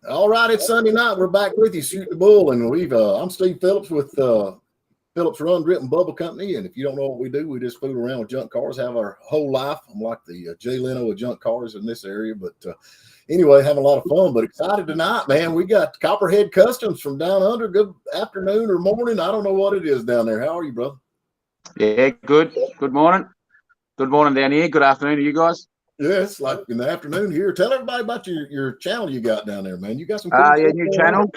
All right, it's Sunday night. We're back with you, Shoot the Bull, and I'm Steve Phillips with Phillips Run Grip and Bubble Company. And if you don't know what we do, we just fool around with junk cars, have our whole life. I'm like the Jay Leno of junk cars in this area, but anyway, having a lot of fun. But excited tonight, man. We got Copperhead Customs from down under. Good afternoon or morning. I don't know what it is down there. How are you, brother? Yeah, good. Good morning. Good morning down here. Good afternoon to you guys. Yeah, it's like in the afternoon here. Tell everybody about your channel you got down there, man. You got some cool Yeah, new channel.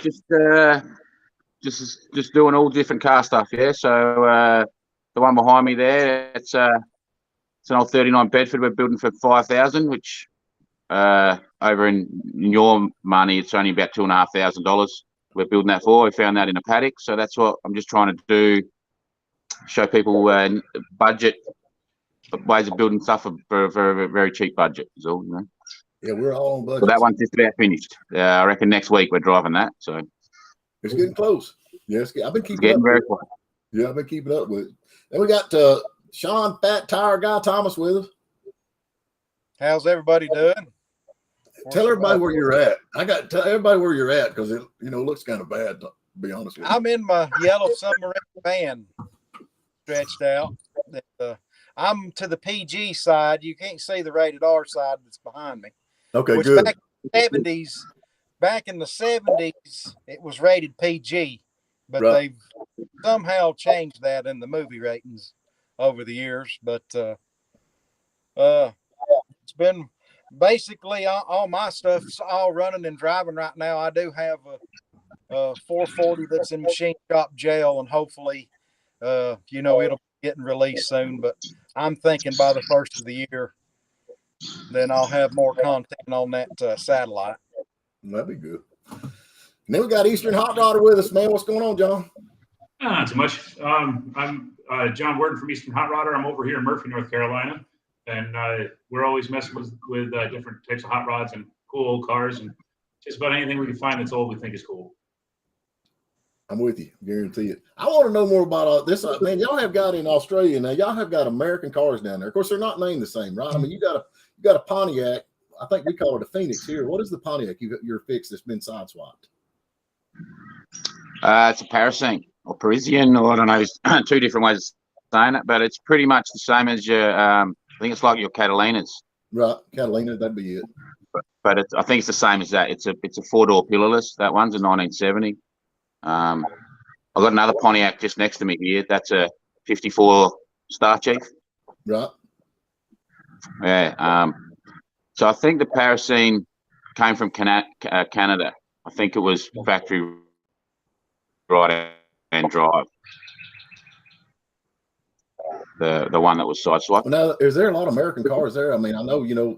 Just doing all different car stuff. Yeah. So the one behind me there, it's an old 39 Bedford we're building for 5,000, which over in your money it's only about $2,500. We're building that for. We found that in a paddock, so that's what I'm just trying to do. Show people budget ways of building stuff for a very cheap budget is all, you know. Yeah, we're all on budget. So that one's just about finished. I reckon next week we're driving that. So it's getting close. Yeah, I've been keeping getting up. Very close. Yeah, I've been keeping up with it. Then we got Sean Fat Tire Guy Thomas with us. How's everybody doing? Tell everybody where you're at. Tell everybody where you're at because it looks kind of bad, to be honest with you. I'm in my yellow submarine van stretched out. I'm to the PG side. You can't see the rated R side that's behind me. Okay, good. Back in the 70s, it was rated PG, but right. They've somehow changed that in the movie ratings over the years. But it's been basically all my stuff's all running and driving right now. I do have a 440 that's in machine shop jail, and hopefully, it'll be getting released soon. But I'm thinking by the first of the year, then I'll have more content on that satellite. That'd be good. And then we got Eastern Hot Rodder with us, man. What's going on, John? Not too much. I'm John Worden from Eastern Hot Rodder. I'm over here in Murphy, North Carolina, and we're always messing with different types of hot rods and cool old cars, and just about anything we can find that's old we think is cool. I'm with you, guarantee it. I want to know more about this. Man, y'all have got in Australia now. Y'all have got American cars down there. Of course, they're not named the same, right? I mean, you got a Pontiac. I think we call it a Phoenix here. What is the Pontiac you're fixed that's been sideswiped? It's a Parisienne or Parisian, or I don't know. Two different ways of saying it, but it's pretty much the same as your. I think it's like your Catalinas. Right, Catalina, that'd be it. But I think it's the same as that. It's a 4-door pillarless. That one's a 1970. I've got another Pontiac just next to me here. That's a 54 Star Chief. Right. Yeah. So I think the Parisienne came from Canada. I think it was factory right and drive. The one that was sideswiped. Now, is there a lot of American cars there? I mean, I know the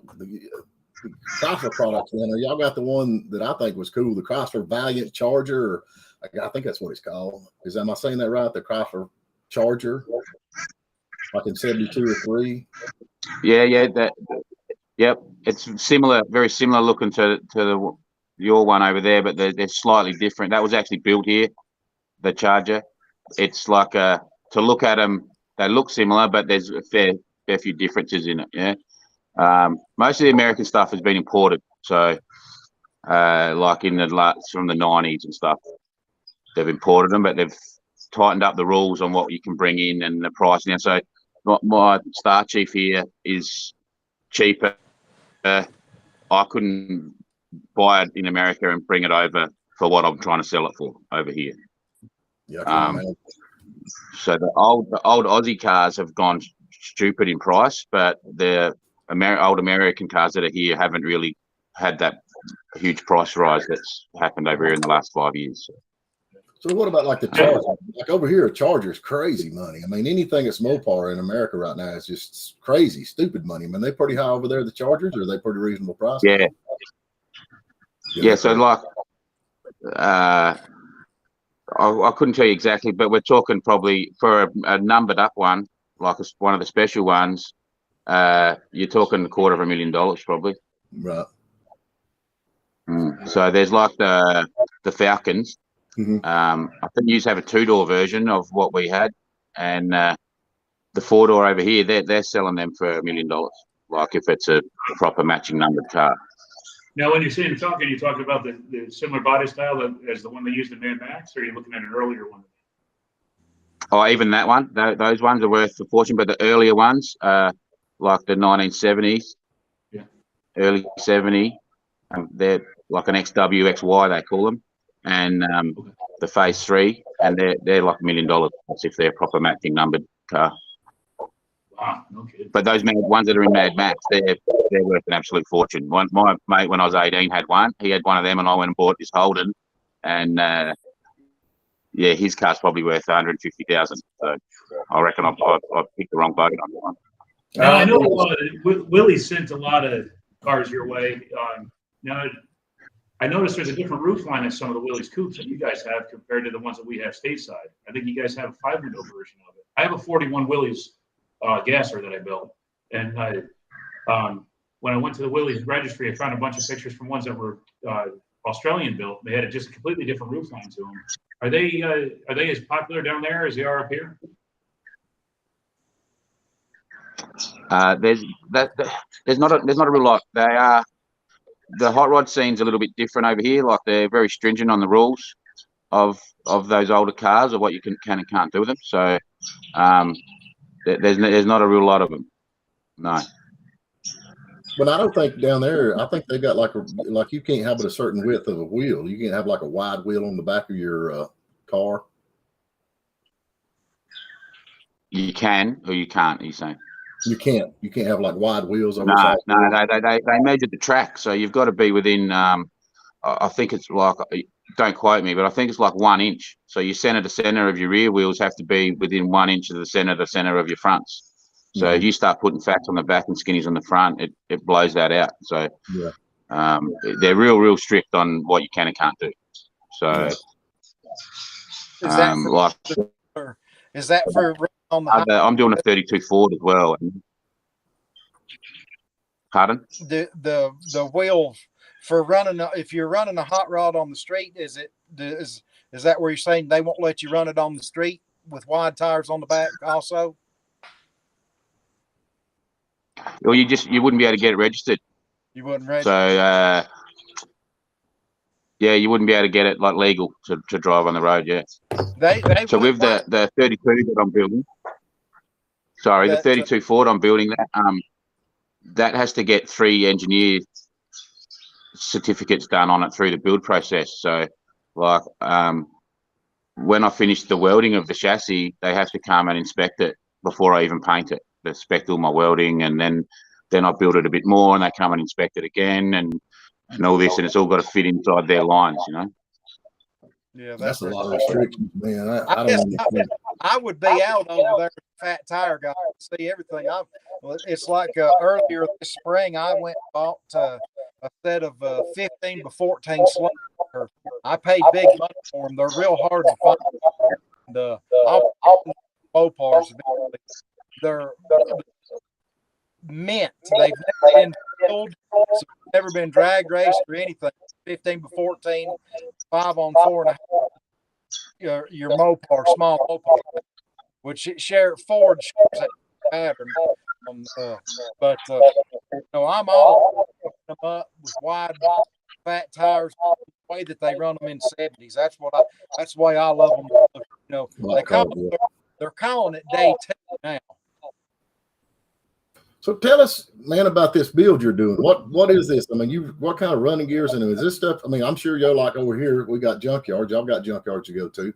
Chrysler products. Y'all got the one that I think was cool, the Chrysler Valiant Charger. Or I think that's what it's called. Am I saying that right? The Chrysler Charger, like in 72 or 3. Yeah. Yep, it's similar, very similar looking to your one over there, but they're slightly different. That was actually built here, the Charger. It's like to look at them, they look similar, but there's a fair few differences in it. Yeah, most of the American stuff has been imported, so like from the 90s and stuff, they've imported them, but they've tightened up the rules on what you can bring in and the price now. So my Star Chief here is cheaper. I couldn't buy it in America and bring it over for what I'm trying to sell it for over here. Yeah. So the old Aussie cars have gone stupid in price, but the old American cars that are here haven't really had that huge price rise that's happened over here in the last 5 years. So what about like the Charger? Like over here, a Charger is crazy money. I mean, anything that's Mopar in America right now is just crazy, stupid money. I mean, they pretty high over there, the Chargers, or are they pretty reasonable price? Yeah. So like, I couldn't tell you exactly, but we're talking probably for a numbered up one, like one of the special ones, you're talking $250,000 probably. Right. So there's like the Falcons. Mm-hmm. I think you have a 2-door version of what we had, and the 4-door over here, they're selling them for $1 million. Like if it's a proper matching numbered car. Now, when you're saying talking, you talk about the similar body style as the one they used in Mad Max, or are you looking at an earlier one? Oh, even that one, those ones are worth a fortune, but the earlier ones, like the 1970s, Yeah. early 70, they're like an XWXY, they call them, and the Phase 3, and they're like $1 million. That's if they're proper matching numbered car. Wow, no kidding. But those ones that are in Mad Max, they're worth an absolute fortune. My mate, when I was 18, had one. He had one of them, and I went and bought this Holden, and yeah, his car's probably worth 150,000. So I reckon I picked the wrong boat on that one. Now, I know Willie sent a lot of cars your way. Now, I noticed there's a different roof line in some of the Willie's coupes that you guys have compared to the ones that we have stateside. I think you guys have a 5-window version of it. I have a 41 Willie's gasser that I built, and when I went to the Willie's registry, I found a bunch of pictures from ones that were Australian built. They had just a completely different roof line to them. Are they as popular down there as they are up here? There's not a real lot. They are, the hot rod scene's a little bit different over here. Like, they're very stringent on the rules of those older cars, of what you can and can't do with them. So there's not a real lot of them. No. But I don't think down there, I think they've got like you can't have it a certain width of a wheel. You can't have like a wide wheel on the back of your car. You can or you can't, are you saying? You can't have like wide wheels. No, they measured the track, so you've got to be within. I think it's like, don't quote me, but I think it's like 1 inch. So your center to center of your rear wheels have to be within 1 inch of the center to center of your fronts. So if you start putting fats on the back and skinnies on the front, it blows that out. So yeah. They're real strict on what you can and can't do. So is that for on the I'm doing a 32 Ford as well. Pardon? The wheel for running, if you're running a hot rod on the street, is that where you're saying they won't let you run it on the street with wide tires on the back also? Well, you wouldn't be able to get it registered. You wouldn't register. So yeah, you wouldn't be able to get it like legal to drive on the road. Yeah. So with the 32 that I'm building, the 32 Ford I'm building, that has to get 3 engineer certificates done on it through the build process. So like when I finish the welding of the chassis, they have to come and inspect it before I even paint it. They inspect all my welding, and then I build it a bit more, and they come and inspect it again, and all this, and it's all got to fit inside their lines, you know. Yeah, that's a lot of restrictions, man. I don't understand. I would be out over there, fat tire guy, to see everything. It's like earlier this spring, I went and bought a set of 15 by 14 sliders. I paid big money for them. They're real hard to find. The Mopars, they're mint. They've never been filled, so never been drag raced or anything. 15 by 14, 5 on 4.5. Your Mopar, small Mopar, which Ford shares that pattern. But I'm all them up with wide, fat tires, the way that they run them in 70s. That's the way I love them. They're calling it day 2 now. So tell us, man, about this build you're doing. What is this? I mean, what kind of running gears and is this stuff? I mean, I'm sure you're like over here, we got junkyards. Y'all got junkyards to go to.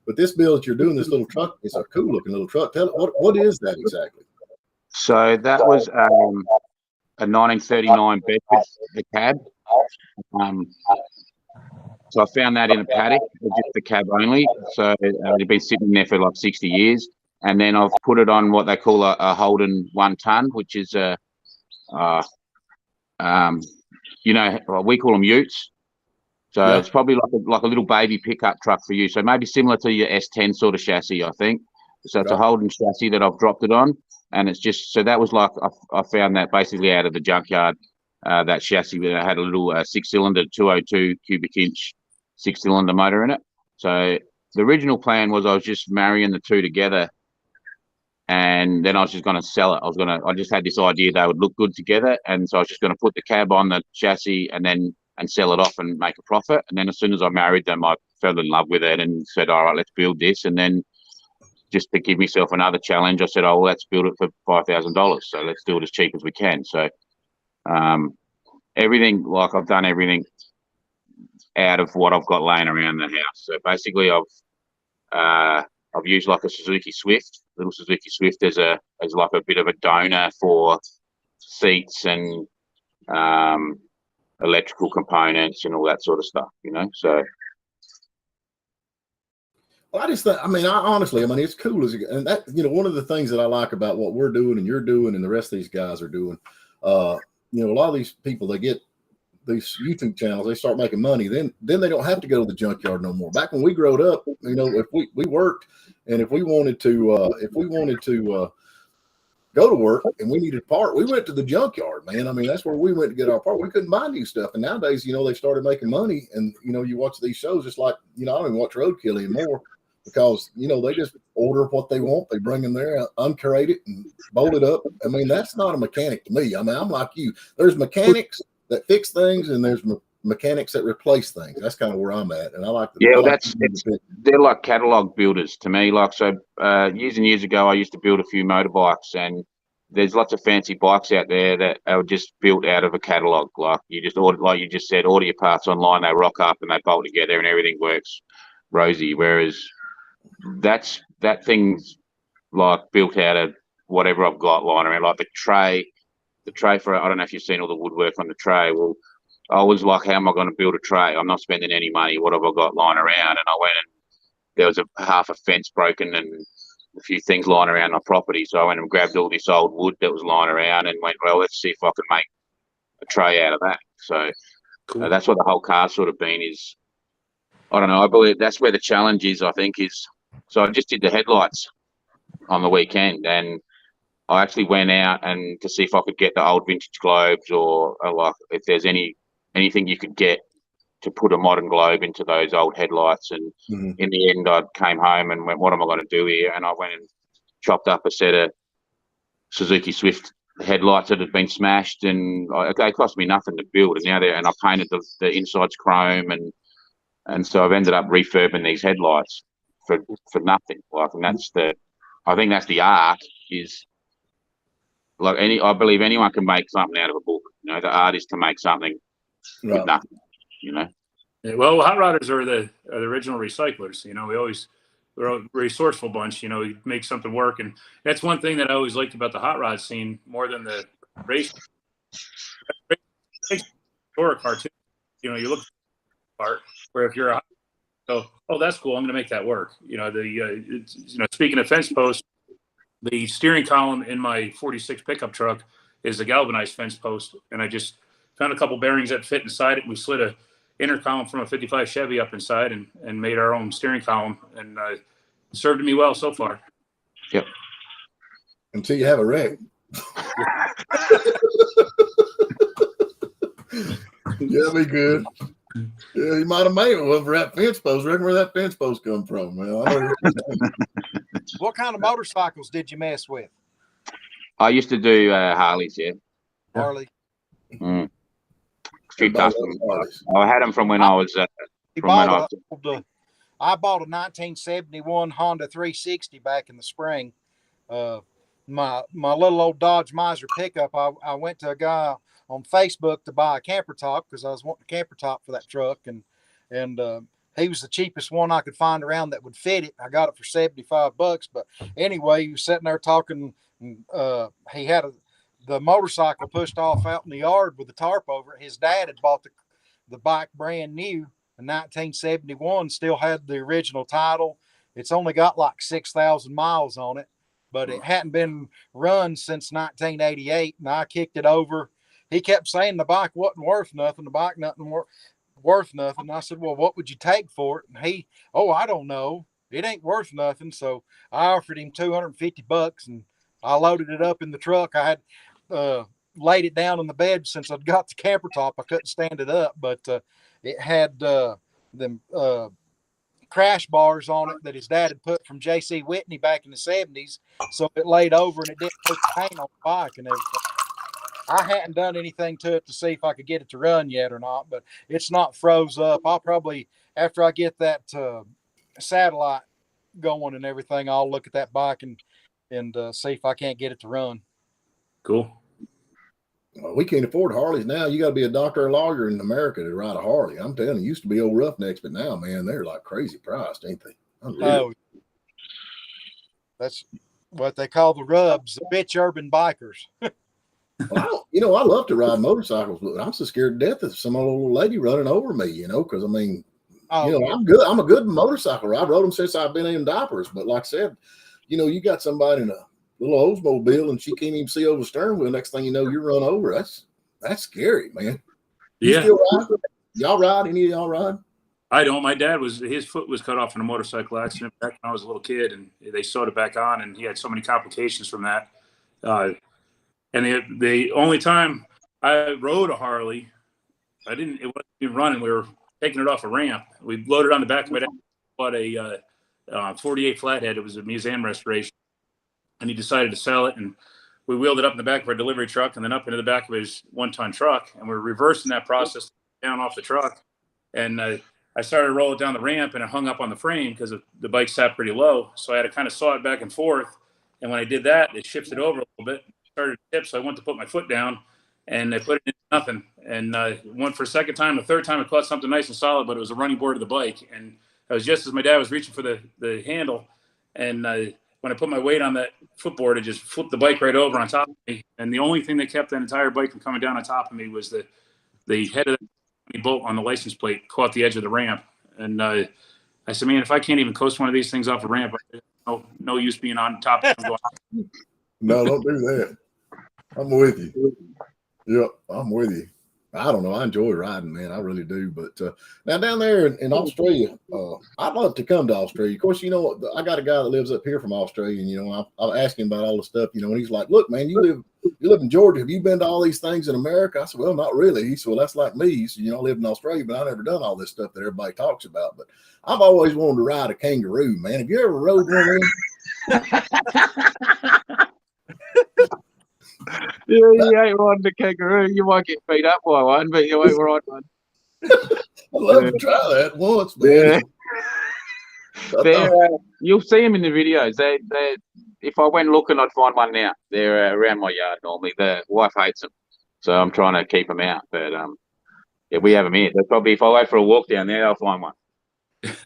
But this build that you're doing, this little truck, it's a cool looking little truck. Tell what is that exactly? So that was a 1939 Bedford, the cab. So I found that in a paddock, just the cab only. So it'd been sitting there for like 60 years. And then I've put it on what they call a Holden 1 ton, which is we call them utes. So it's probably like a little baby pickup truck for you. So maybe similar to your S10 sort of chassis, I think. So it's a Holden chassis that I've dropped it on, and it's just so that was like I found that basically out of the junkyard. That chassis that had a little 6-cylinder 202 cubic inch 6-cylinder motor in it. So the original plan was I was just marrying the two together and then I was just going to sell it. I just had this idea they would look good together, and so I was just going to put the cab on the chassis and sell it off and make a profit. And then as soon as I married them, I fell in love with it and said, all right, let's build this. And then just to give myself another challenge, I said, oh, well, let's build it for $5,000. So let's do it as cheap as we can. So everything, like I've done everything out of what I've got laying around the house. So basically I've used like a Suzuki Swift, little Suzuki Swift as like a bit of a donor for seats and electrical components and all that sort of stuff, so. Well, I just think, honestly, it's cool and that, one of the things that I like about what we're doing and you're doing and the rest of these guys are doing, a lot of these people, they get these YouTube channels, they start making money, then they don't have to go to the junkyard no more. Back when we growed up, if we worked and if we wanted to go to work and we needed a part, we went to the junkyard, man. That's where we went to get our part. We couldn't buy new stuff. And nowadays, they started making money and, you watch these shows just like, I don't even watch Roadkill anymore because, they just order what they want. They bring them there, uncrate it and bolt it up. That's not a mechanic to me. I'm like you. There's mechanics that fix things and there's mechanics that replace things. That's kind of where I'm at. And I like they're like catalog builders to me. Like, so years and years ago, I used to build a few motorbikes, and there's lots of fancy bikes out there that are just built out of a catalog. Like you just order, like you just said, order your parts online, they rock up and they bolt together and everything works rosy. Whereas that thing's like built out of whatever I've got lying around, like the tray for, I don't know if you've seen all the woodwork on the tray. Well, I was like, how am I going to build a tray? I'm not spending any money. What have I got lying around? And I went and there was half a fence broken and a few things lying around my property. So I went and grabbed all this old wood that was lying around and went, well, let's see if I can make a tray out of that. So cool. That's what the whole car's sort of been is, I don't know, I believe that's where the challenge is, I think, is, so I just did the headlights on the weekend and I actually went out and to see if I could get the old vintage globes or like if there's anything you could get to put a modern globe into those old headlights. And in the end, I came home and went, what am I going to do here? And I went and chopped up a set of Suzuki Swift headlights that had been smashed, and they cost me nothing to build. And I painted the insides chrome, and so I've ended up refurbing these headlights for nothing. Like, and I think that's the art is. Like I believe anyone can make something out of a book. The art is to make something with nothing. Yeah, well, hot rodders are the original recyclers. We're a resourceful bunch. We make something work, and that's one thing that I always liked about the hot rod scene more than the race. Or a cartoon. You look at the part where if you're oh, that's cool. I'm going to make that work. Speaking of fence posts. The steering column in my 46 pickup truck is a galvanized fence post, and I just found a couple bearings that fit inside it. And we slid a intercolumn from a 55 Chevy up inside and made our own steering column, and served me well so far. Yep. Until you have a wreck. Yeah, be good. Yeah, you might have made it over that fence post. Reckon where that fence post come from, man. What kind of motorcycles did you mess with? I used to do Harleys, yeah. Harley. A few custom. I had them from when I was. I bought a 1971 Honda 360 back in the spring. My little old Dodge Miser pickup. I went to a guy on Facebook to buy a camper top because I was wanting a camper top for that truck, and he was the cheapest one I could find around that would fit it. I got it for $75, but anyway, he was sitting there talking. And, he had the motorcycle pushed off out in the yard with the tarp over it. His dad had bought the bike brand new in 1971, still had the original title. It's only got like 6,000 miles on it, but it hadn't been run since 1988, and I kicked it over. He kept saying the bike wasn't worth nothing. The bike nothing worth nothing. I said, well, what would you take for it? And he, I don't know. It ain't worth nothing. So I offered him $250, and I loaded it up in the truck. I had laid it down in the bed since I'd got the camper top. I couldn't stand it up, but it had them crash bars on it that his dad had put from J.C. Whitney back in the 70s. So it laid over and it didn't hurt the paint on the bike and everything. I hadn't done anything to it to see if I could get it to run yet or not, but it's not froze up. I'll probably, after I get that satellite going and everything, I'll look at that bike and see if I can't get it to run. Cool. Well, we can't afford Harleys now. You got to be a doctor or lawyer in America to ride a Harley. I'm telling you, used to be old Roughnecks, but now, man, they're like crazy priced, ain't they? Oh, that's what they call the rubs, the bitch urban bikers. Well, I love to ride motorcycles, but I'm so scared to death of some old lady running over me, because I mean, I'm good. I'm a good motorcycle rider. I rode them since I've been in diapers. But like I said, you got somebody in a little Oldsmobile and she can't even see over the steering wheel. Next thing you know, you run over. That's scary, man. Yeah. Still ride? Y'all ride? Any of y'all ride? I don't. My dad his foot was cut off in a motorcycle accident back when I was a little kid, and they sewed it back on, and he had so many complications from that. And the only time I rode a Harley, it wasn't even running. We were taking it off a ramp. We loaded on the back of my dad, bought a 48 flathead. It was a museum restoration. And he decided to sell it. And we wheeled it up in the back of our delivery truck and then up into the back of his 1-ton truck. And we're reversing that process down off the truck. And I started to roll it down the ramp and it hung up on the frame because the bike sat pretty low. So I had to kind of saw it back and forth. And when I did that, it shifted over a little bit, started to tip. So I went to put my foot down and I put it into nothing. And went for a second time. The third time I caught something nice and solid, but it was a running board of the bike. And I was just as my dad was reaching for the handle. And when I put my weight on that footboard, it just flipped the bike right over on top of me. And the only thing that kept that entire bike from coming down on top of me was the head of the bolt on the license plate caught the edge of the ramp. And I said, man, if I can't even coast one of these things off a ramp, no use being on top of them. No, don't do that. I'm with you. Yep, I'm with you. I don't know. I enjoy riding, man. I really do. But now down there in Australia, I'd love to come to Australia. Of course, I got a guy that lives up here from Australia, and I asked him about all the stuff, and he's like, "Look, man, you live in Georgia. Have you been to all these things in America?" I said, "Well, not really." He said, "Well, that's like me." He said, "I live in Australia, but I never done all this stuff that everybody talks about. But I've always wanted to ride a kangaroo, man. Have you ever rode one of them?" Yeah, you ain't riding the kangaroo. You might get beat up by one, but you ain't ride one. I'd love to try that once, man. Yeah. You'll see them in the videos. They if I went looking, I'd find one now. They're around my yard normally. The wife hates them, so I'm trying to keep them out. But yeah, we have them here. They'll probably, if I wait for a walk down there, I'll find one.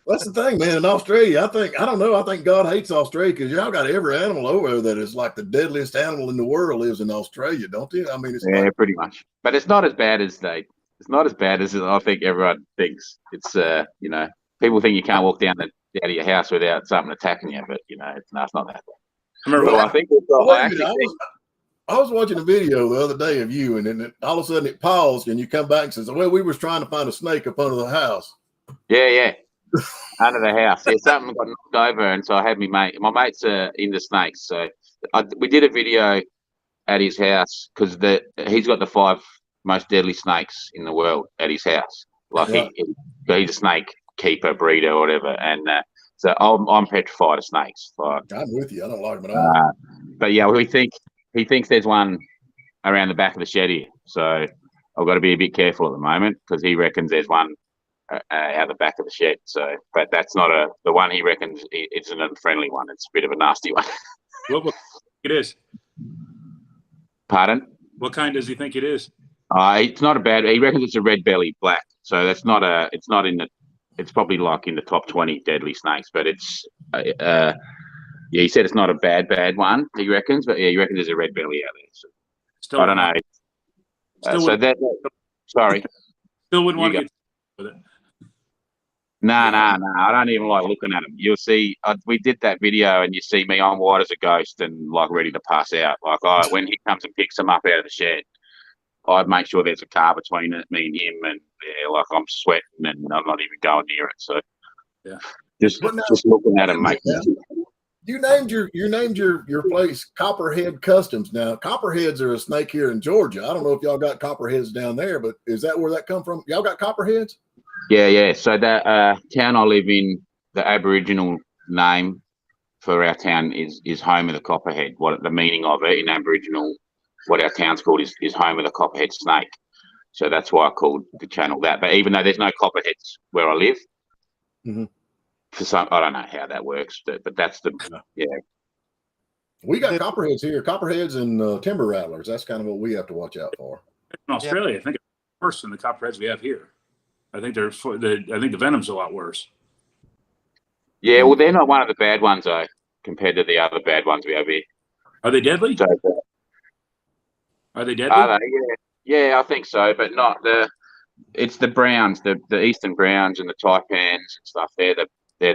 That's the thing, man. In Australia, I think God hates Australia because y'all got every animal over there that is like the deadliest animal in the world lives in Australia, don't you? I mean, it's pretty much. But it's not as bad as it's not as bad as I think everyone thinks. It's people think you can't walk out of your house without something attacking you, but it's not that bad. I remember I think we've got. I was watching a video the other day of you, and then all of a sudden it paused, and you come back and says, "Well, we was trying to find a snake up under the house." Yeah. Under the house. Yeah, something got knocked over, and so I had my mate's into snakes. So we did a video at his house because he's got the 5 most deadly snakes in the world at his house. Like he's a snake keeper, breeder, or whatever. And so I'm petrified of snakes. Like, I'm with you. I don't like them at all. But yeah, he thinks there's one around the back of the shed here. So I've got to be a bit careful at the moment because he reckons there's one out the back of the shed. So, but that's not the one he reckons. It's an unfriendly one. It's a bit of a nasty one. What it is? Pardon? What kind does he think it is? It's not a bad. He reckons it's a red belly black. So that's not a. It's not in the. It's probably like in the top 20 deadly snakes, but it's. Yeah, he said it's not a bad one. He reckons, but yeah, he reckons there's a red belly out there. So Still I don't know. Sorry. Still wouldn't want to get with it. No. I don't even like looking at them. You'll see, we did that video, and you see me, I'm white as a ghost and like ready to pass out. Like when he comes and picks them up out of the shed, I'd make sure there's a car between me and him, and like I'm sweating and I'm not even going near it. So yeah, just looking at him, mate. You named your place Copperhead Customs. Now, copperheads are a snake here in Georgia. I don't know if y'all got copperheads down there, but is that where that come from? Y'all got copperheads? Yeah. So that town I live in, the Aboriginal name for our town is home of the copperhead. What the meaning of it in Aboriginal, what our town's called is home of the copperhead snake. So that's why I called the channel that. But even though there's no copperheads where I live, for some, I don't know how that works, but that's the We got copperheads here, copperheads and timber rattlers. That's kind of what we have to watch out for. In Australia, I think it's worse than the copperheads we have here. I think I think the venom's a lot worse. Yeah, well, they're not one of the bad ones though, compared to the other bad ones we have here. Are they deadly? So, Are they deadly? are they? Yeah, I think so, but not the. It's the browns, the eastern browns and the taipans and stuff. They're the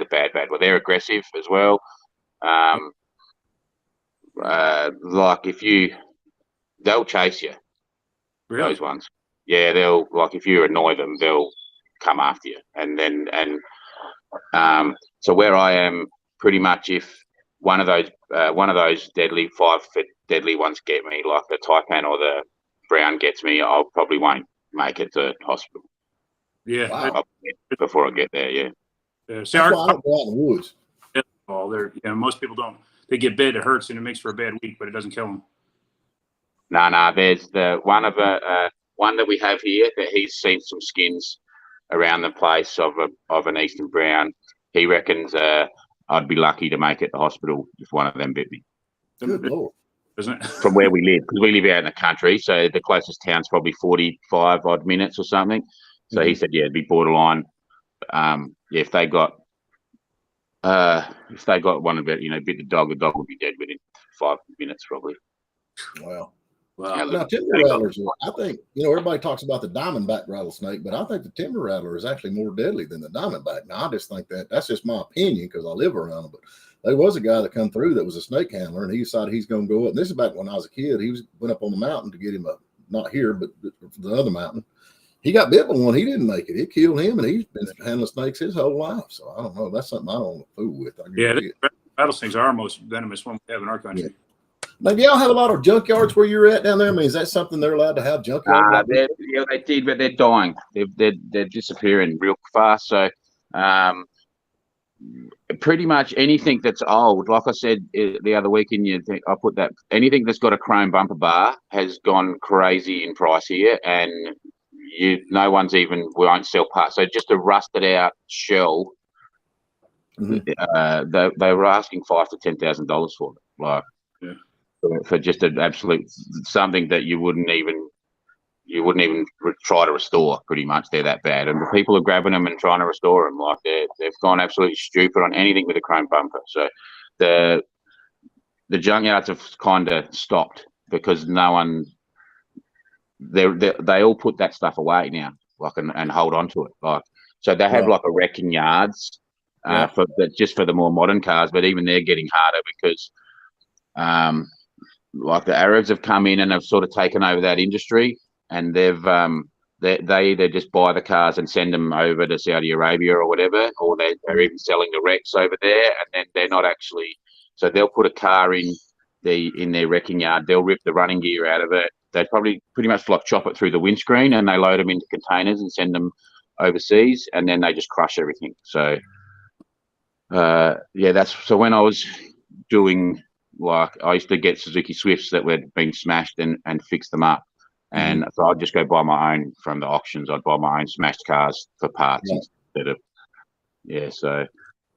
bad. Well, they're aggressive as well. Like they'll chase you. Really? Those ones. Yeah, they'll if you annoy them, they'll come after you. So where I am, pretty much if one of those deadly 5-foot deadly ones get me, like the taipan or the brown gets me, I probably won't make it to hospital. Yeah. Wow. Before I get there. Yeah. See, That's why I don't go out in the woods. Most people don't. They get bit, it hurts, and it makes for a bad week, but it doesn't kill them. No. There's the one that we have here that he's seen some skins around the place of an eastern brown. He reckons I'd be lucky to make it to hospital if one of them bit me. Good Lord. Isn't it? From where we live, because we live out in the country, so the closest town's probably 45 odd minutes or something. So he said, it'd be borderline. If they got one of it, bit the dog would be dead within 5 minutes probably. Wow. Wow. Now, timber rattlers, I think, everybody talks about the diamondback rattlesnake, but I think the timber rattler is actually more deadly than the diamondback. Now, I just think that's just my opinion because I live around them. But there was a guy that come through that was a snake handler, and he decided he's going to go up. And this is back when I was a kid. He went up on the mountain to get him not here, but the other mountain. He got bit by one. He didn't make it. It killed him, and he's been handling snakes his whole life. So I don't know. That's something I don't want to fool with. Rattlesnakes are our most venomous one we have in our country. Yeah. Now, do y'all have a lot of junkyards where you're at down there? I mean, is that something they're allowed to have junkyards? They did, but they're dying. They're disappearing real fast. So, pretty much anything that's old, like I said the other week, I put that anything that's got a chrome bumper bar has gone crazy in price here, and no one's we won't sell parts. So just a rusted out shell, they were asking $5,000 to $10,000 for it, for just an absolute something that you wouldn't even try to restore. Pretty much, they're that bad, and the people are grabbing them and trying to restore them. They've gone absolutely stupid on anything with a chrome bumper. So the junkyards have kind of stopped because no one. They all put that stuff away now, and hold on to it. So they have a wrecking yards for the more modern cars, but even they're getting harder because the Arabs have come in and have sort of taken over that industry, and they either just buy the cars and send them over to Saudi Arabia or whatever, or they're even selling the wrecks over there, and then they're not actually. So they'll put a car in their wrecking yard, they'll rip the running gear out of it. They probably pretty much chop it through the windscreen, and they load them into containers and send them overseas, and then they just crush everything. So so when I was doing I used to get Suzuki Swifts that were being smashed and fix them up. And so I'd just go buy my own from the auctions. I'd buy my own smashed cars for parts instead of, so.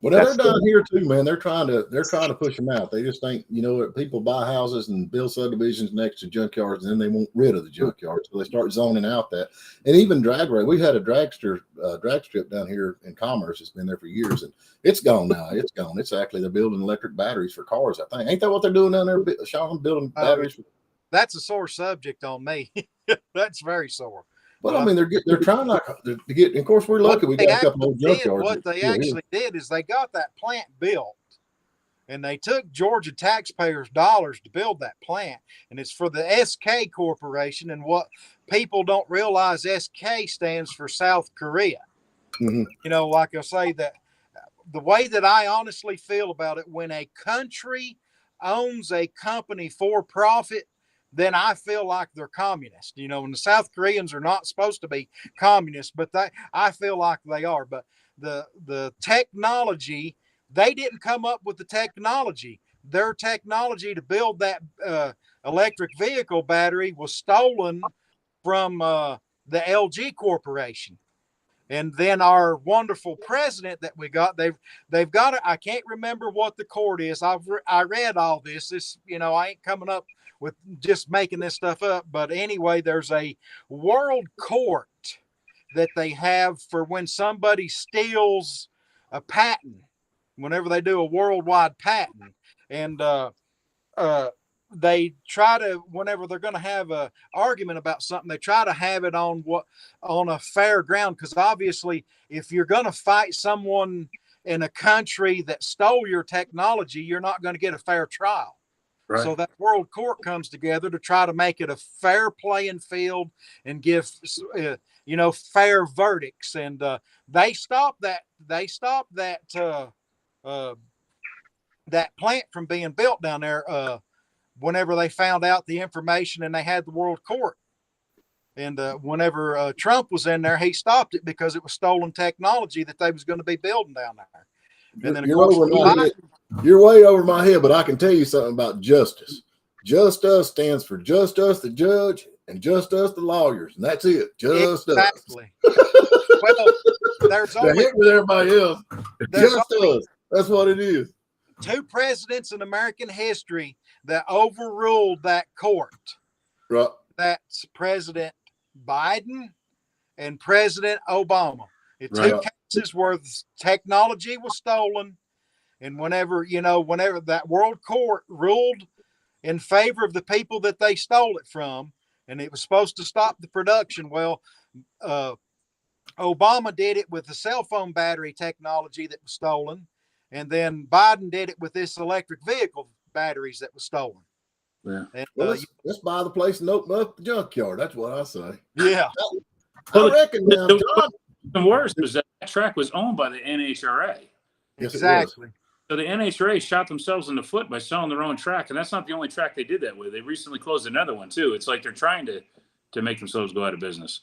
Well, they're down here too, man. They're trying to push them out. They just think, people buy houses and build subdivisions next to junkyards, and then they want rid of the junkyards. So they start zoning out that. And even drag race. We had a drag strip down here in Commerce. It's been there for years, and it's gone now. It's gone. It's actually, they're building electric batteries for cars, I think. Ain't that what they're doing down there, Sean, building batteries? That's a sore subject on me. That's very sore. Well, I mean, they're trying to get. Of course, we're lucky. We got a couple of junkyards. What they actually did is they got that plant built, and they took Georgia taxpayers' dollars to build that plant, and it's for the SK Corporation. And what people don't realize, SK stands for South Korea. Like I say, that the way that I honestly feel about it, when a country owns a company for profit, then I feel like they're communist, and the South Koreans are not supposed to be communist, but I feel like they are. But the technology. They didn't come up with the technology. Their technology to build that electric vehicle battery was stolen from the LG Corporation. And then our wonderful president that we got, they've got it. I can't remember what the court is. I read all this. I ain't coming up with just making this stuff up. But anyway, there's a world court that they have for when somebody steals a patent, whenever they do a worldwide patent. And they try to, whenever they're going to have a argument about something, they try to have it on a fair ground. Because obviously, if you're going to fight someone in a country that stole your technology, you're not going to get a fair trial. Right. So that world court comes together to try to make it a fair playing field and give, fair verdicts. And they stopped that. They stopped that plant from being built down there. Whenever they found out the information and they had the world court. And whenever Trump was in there, he stopped it because it was stolen technology that they was going to be building down there. And then you're way over my head, but I can tell you something about justice. Just us stands for just us, the judge, and just us, the lawyers. And that's it. Just exactly. us. Well, there's only hit with everybody else. Just us. That's what it is. 2 presidents in American history that overruled that court. Right. That's President Biden and President Obama. In 2 cases where the technology was stolen, and whenever that world court ruled in favor of the people that they stole it from, and it was supposed to stop the production. Well, Obama did it with the cell phone battery technology that was stolen. And then Biden did it with this electric vehicle batteries that was stolen. Yeah. And, let's buy the place and open up the junkyard. That's what I say. Yeah. I reckon now, John. The worst was that track was owned by the NHRA. Yes, exactly. So the NHRA shot themselves in the foot by selling their own track. And that's not the only track they did that with. They recently closed another one too. It's like they're trying to make themselves go out of business.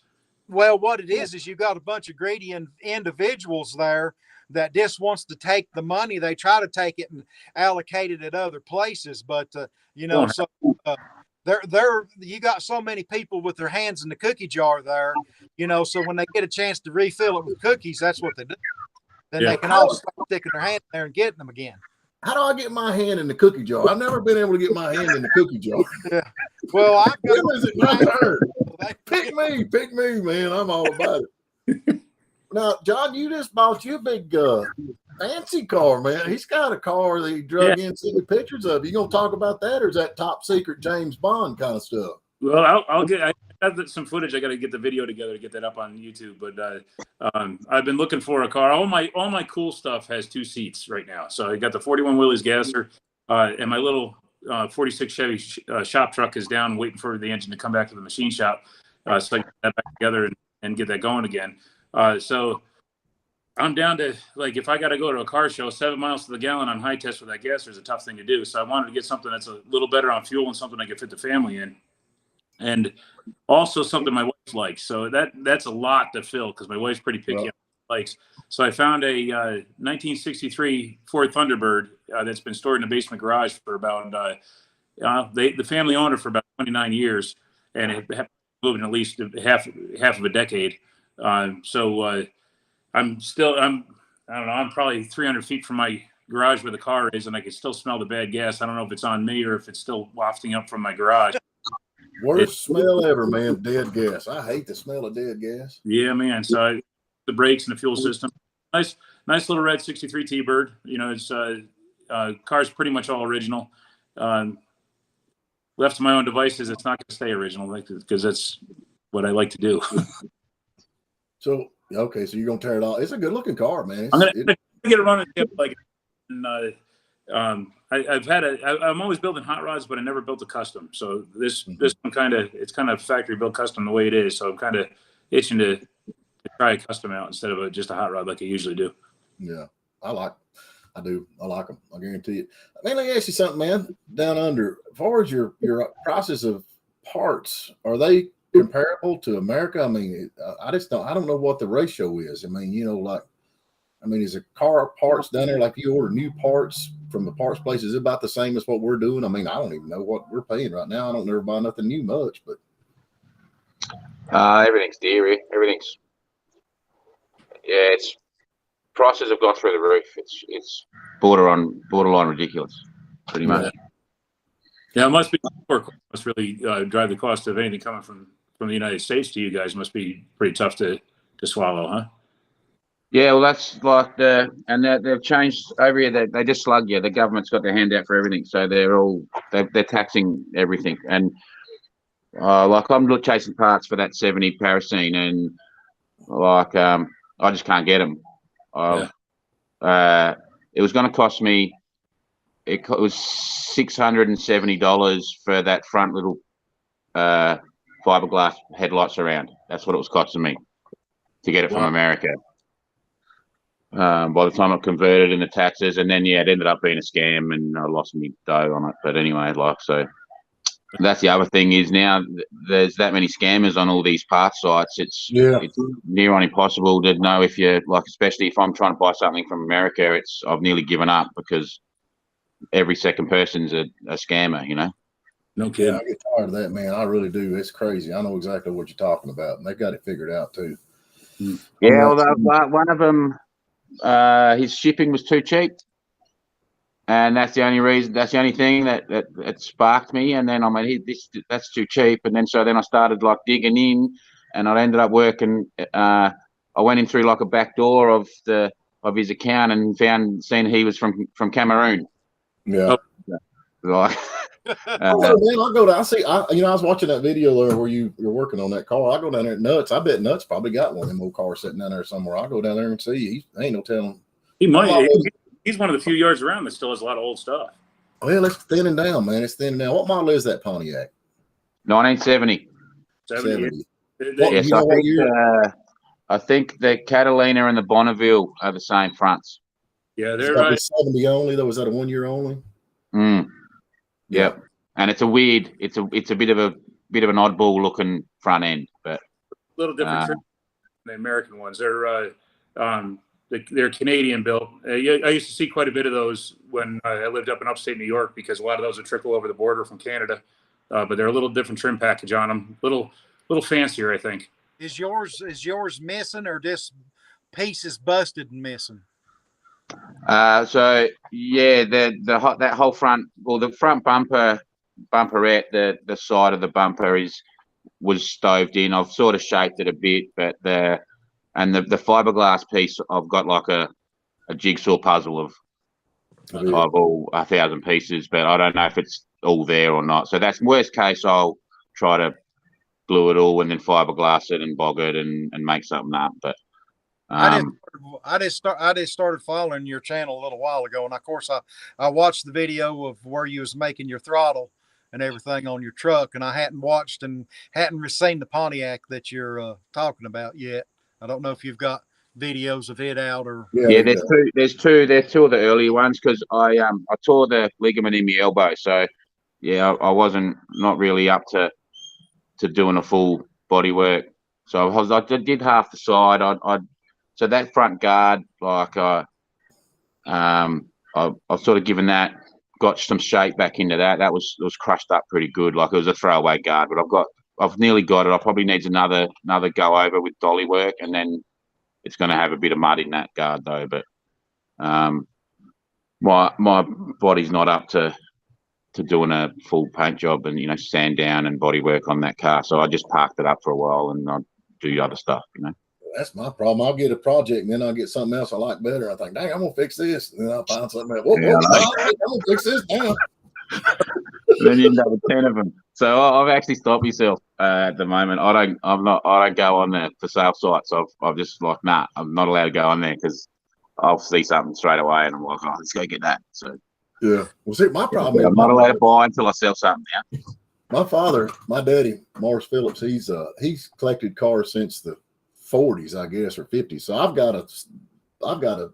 Well, what it is you've got a bunch of greedy individuals there that just wants to take the money. They try to take it and allocate it at other places, but you got so many people with their hands in the cookie jar there, so when they get a chance to refill it with cookies, that's what they do. Then they can all start sticking their hand there and getting them again. How do I get my hand in the cookie jar? I've never been able to get my hand in the cookie jar. Yeah. Well, I've got my turn. Pick me, man. I'm all about it. Now, John, you just bought you a big fancy car, man. He's got a car that he drug in, sent me pictures of. You gonna talk about that, or is that top secret James Bond kind of stuff? Well, I have some footage. I got to get the video together to get that up on YouTube. But I've been looking for a car. All my cool stuff has 2 seats right now. So I got the 41 Willys gasser, and my little 46 Chevy shop truck is down, waiting for the engine to come back to the machine shop, so I can get that back together and get that going again. So I'm down to, like, if I got to go to a car show, 7 miles to the gallon on high test with that gasser is a tough thing to do. So I wanted to get something that's a little better on fuel and something I could fit the family in. And also something my wife likes. So that's a lot to fill because my wife's pretty picky on likes. So I found a 1963 Ford Thunderbird that's been stored in a basement garage for about, the family owned it for about 29 years, and it had moved in at least half of a decade. I'm probably 300 feet from my garage where the car is, and I can still smell the bad gas. I don't know if it's on me or if it's still wafting up from my garage. Worst smell ever, man. Dead gas. I hate the smell of dead gas. Yeah, man. So the brakes and the fuel system. Nice little red 63 T-Bird. It's car's pretty much all original. Left to my own devices, it's not going to stay original, because that's what I like to do. So you're gonna tear it off. It's a good looking car, man. I'm gonna get it running like. And, I'm always building hot rods, but I never built a custom. So this one it's kind of factory built custom the way it is. So I'm kind of itching to try a custom out instead of just a hot rod like I usually do. Yeah, I like them. I guarantee it. Let me ask you something, man. Down under, as far as your process of parts, are they comparable to America? I mean, I don't know what the ratio is. I mean, like I mean, is the car parts down there like you order new parts from the parts place? Is it about the same as what we're doing? I mean, I don't even know what we're paying right now. I don't never buy nothing new much, but Everything's dear. Everything's it's prices have gone through the roof. It's borderline ridiculous, pretty much. Yeah, it must be must really drive the cost of anything coming from the United States to you guys. Must be pretty tough to swallow, huh? Yeah, well, that's like they've changed over here. They just slug you. The government's got their hand out for everything, so they're taxing everything. And like I'm chasing parts for that 70 Paracene, and like I just can't get them. It was going to cost me. It was $670 for that front little fiberglass headlights around. That's what it was costing me to get it from America. By the time I converted in the taxes, and then it ended up being a scam, and I lost me dough on it. But anyway, so that's the other thing is now there's that many scammers on all these parts sites. It's near on impossible to know if you're like, especially if I'm trying to buy something from America. I've nearly given up because every second person's a scammer. No kidding. yeah, I get tired of that, man. I really do. It's crazy. I know exactly what you're talking about, and they got it figured out too. Yeah, although one of them. His shipping was too cheap, and that's the only reason. That's the only thing that sparked me. And then I'm like, that's too cheap. And then I started like digging in, and I ended up working. I went in through like a back door of his account and seen he was from Cameroon. Yeah. Like, Man, I go down. I was watching that video there where you're working on that car. I go down there. Nuts. I bet Nuts probably got one of them old cars sitting down there somewhere. I'll go down there and see. He ain't no telling. He might. He's one of the few yards around that still has a lot of old stuff. Well, it's thinning down, man. It's thinning down. What model is that Pontiac? 1970. 70. Yes, I think the Catalina and the Bonneville are the same fronts. Yeah, they're right. 70 only though. Was that a 1 year only? Yep. And it's a bit of an oddball looking front end, but a little different than the American ones. They're Canadian built. I used to see quite a bit of those when I lived up in upstate New York because a lot of those would trickle over the border from Canada. But they're a little different trim package on them. Little fancier, I think. Is yours missing, or this piece is busted and missing? So yeah, that whole front, well, the front bumperette, the side of the bumper was stoved in. I've sort of shaped it a bit, but the fiberglass piece, I've got like a jigsaw puzzle of all 1,000 pieces, but I don't know if it's all there or not. So that's worst case. I'll try to glue it all and then fiberglass it and bog it and make something up. But I just started following your channel a little while ago, and of course I watched the video of where you was making your throttle and everything on your truck, and I hadn't watched and hadn't seen the Pontiac that you're talking about yet. I don't know if you've got videos of it out or there's two of the earlier ones because I tore the ligament in my elbow, so yeah, I wasn't not really up to doing a full body work. So I did half the side. So that front guard, like I've sort of given that, got some shape back into that. It was crushed up pretty good. Like it was a throwaway guard, but I've nearly got it. I probably needs another go over with dolly work, and then it's going to have a bit of mud in that guard though. But my body's not up to doing a full paint job and sand down and body work on that car. So I just parked it up for a while and I'll do other stuff. That's my problem. I'll get a project and then I'll get something else I like better. I think, dang, I'm gonna fix this. And then I'll find something else. I'm gonna fix this now. Then you end up with 10 of them. So I've actually stopped myself at the moment. I don't go on the for sale sites. I've just like, nah, I'm not allowed to go on there because I'll see something straight away and I'm like, oh, let's go get that. So yeah. Well, see, my problem is I'm not allowed to buy until I sell something now. My father, my daddy, Morris Phillips, he's collected cars since the 40s, I guess, or 50s. So I've got a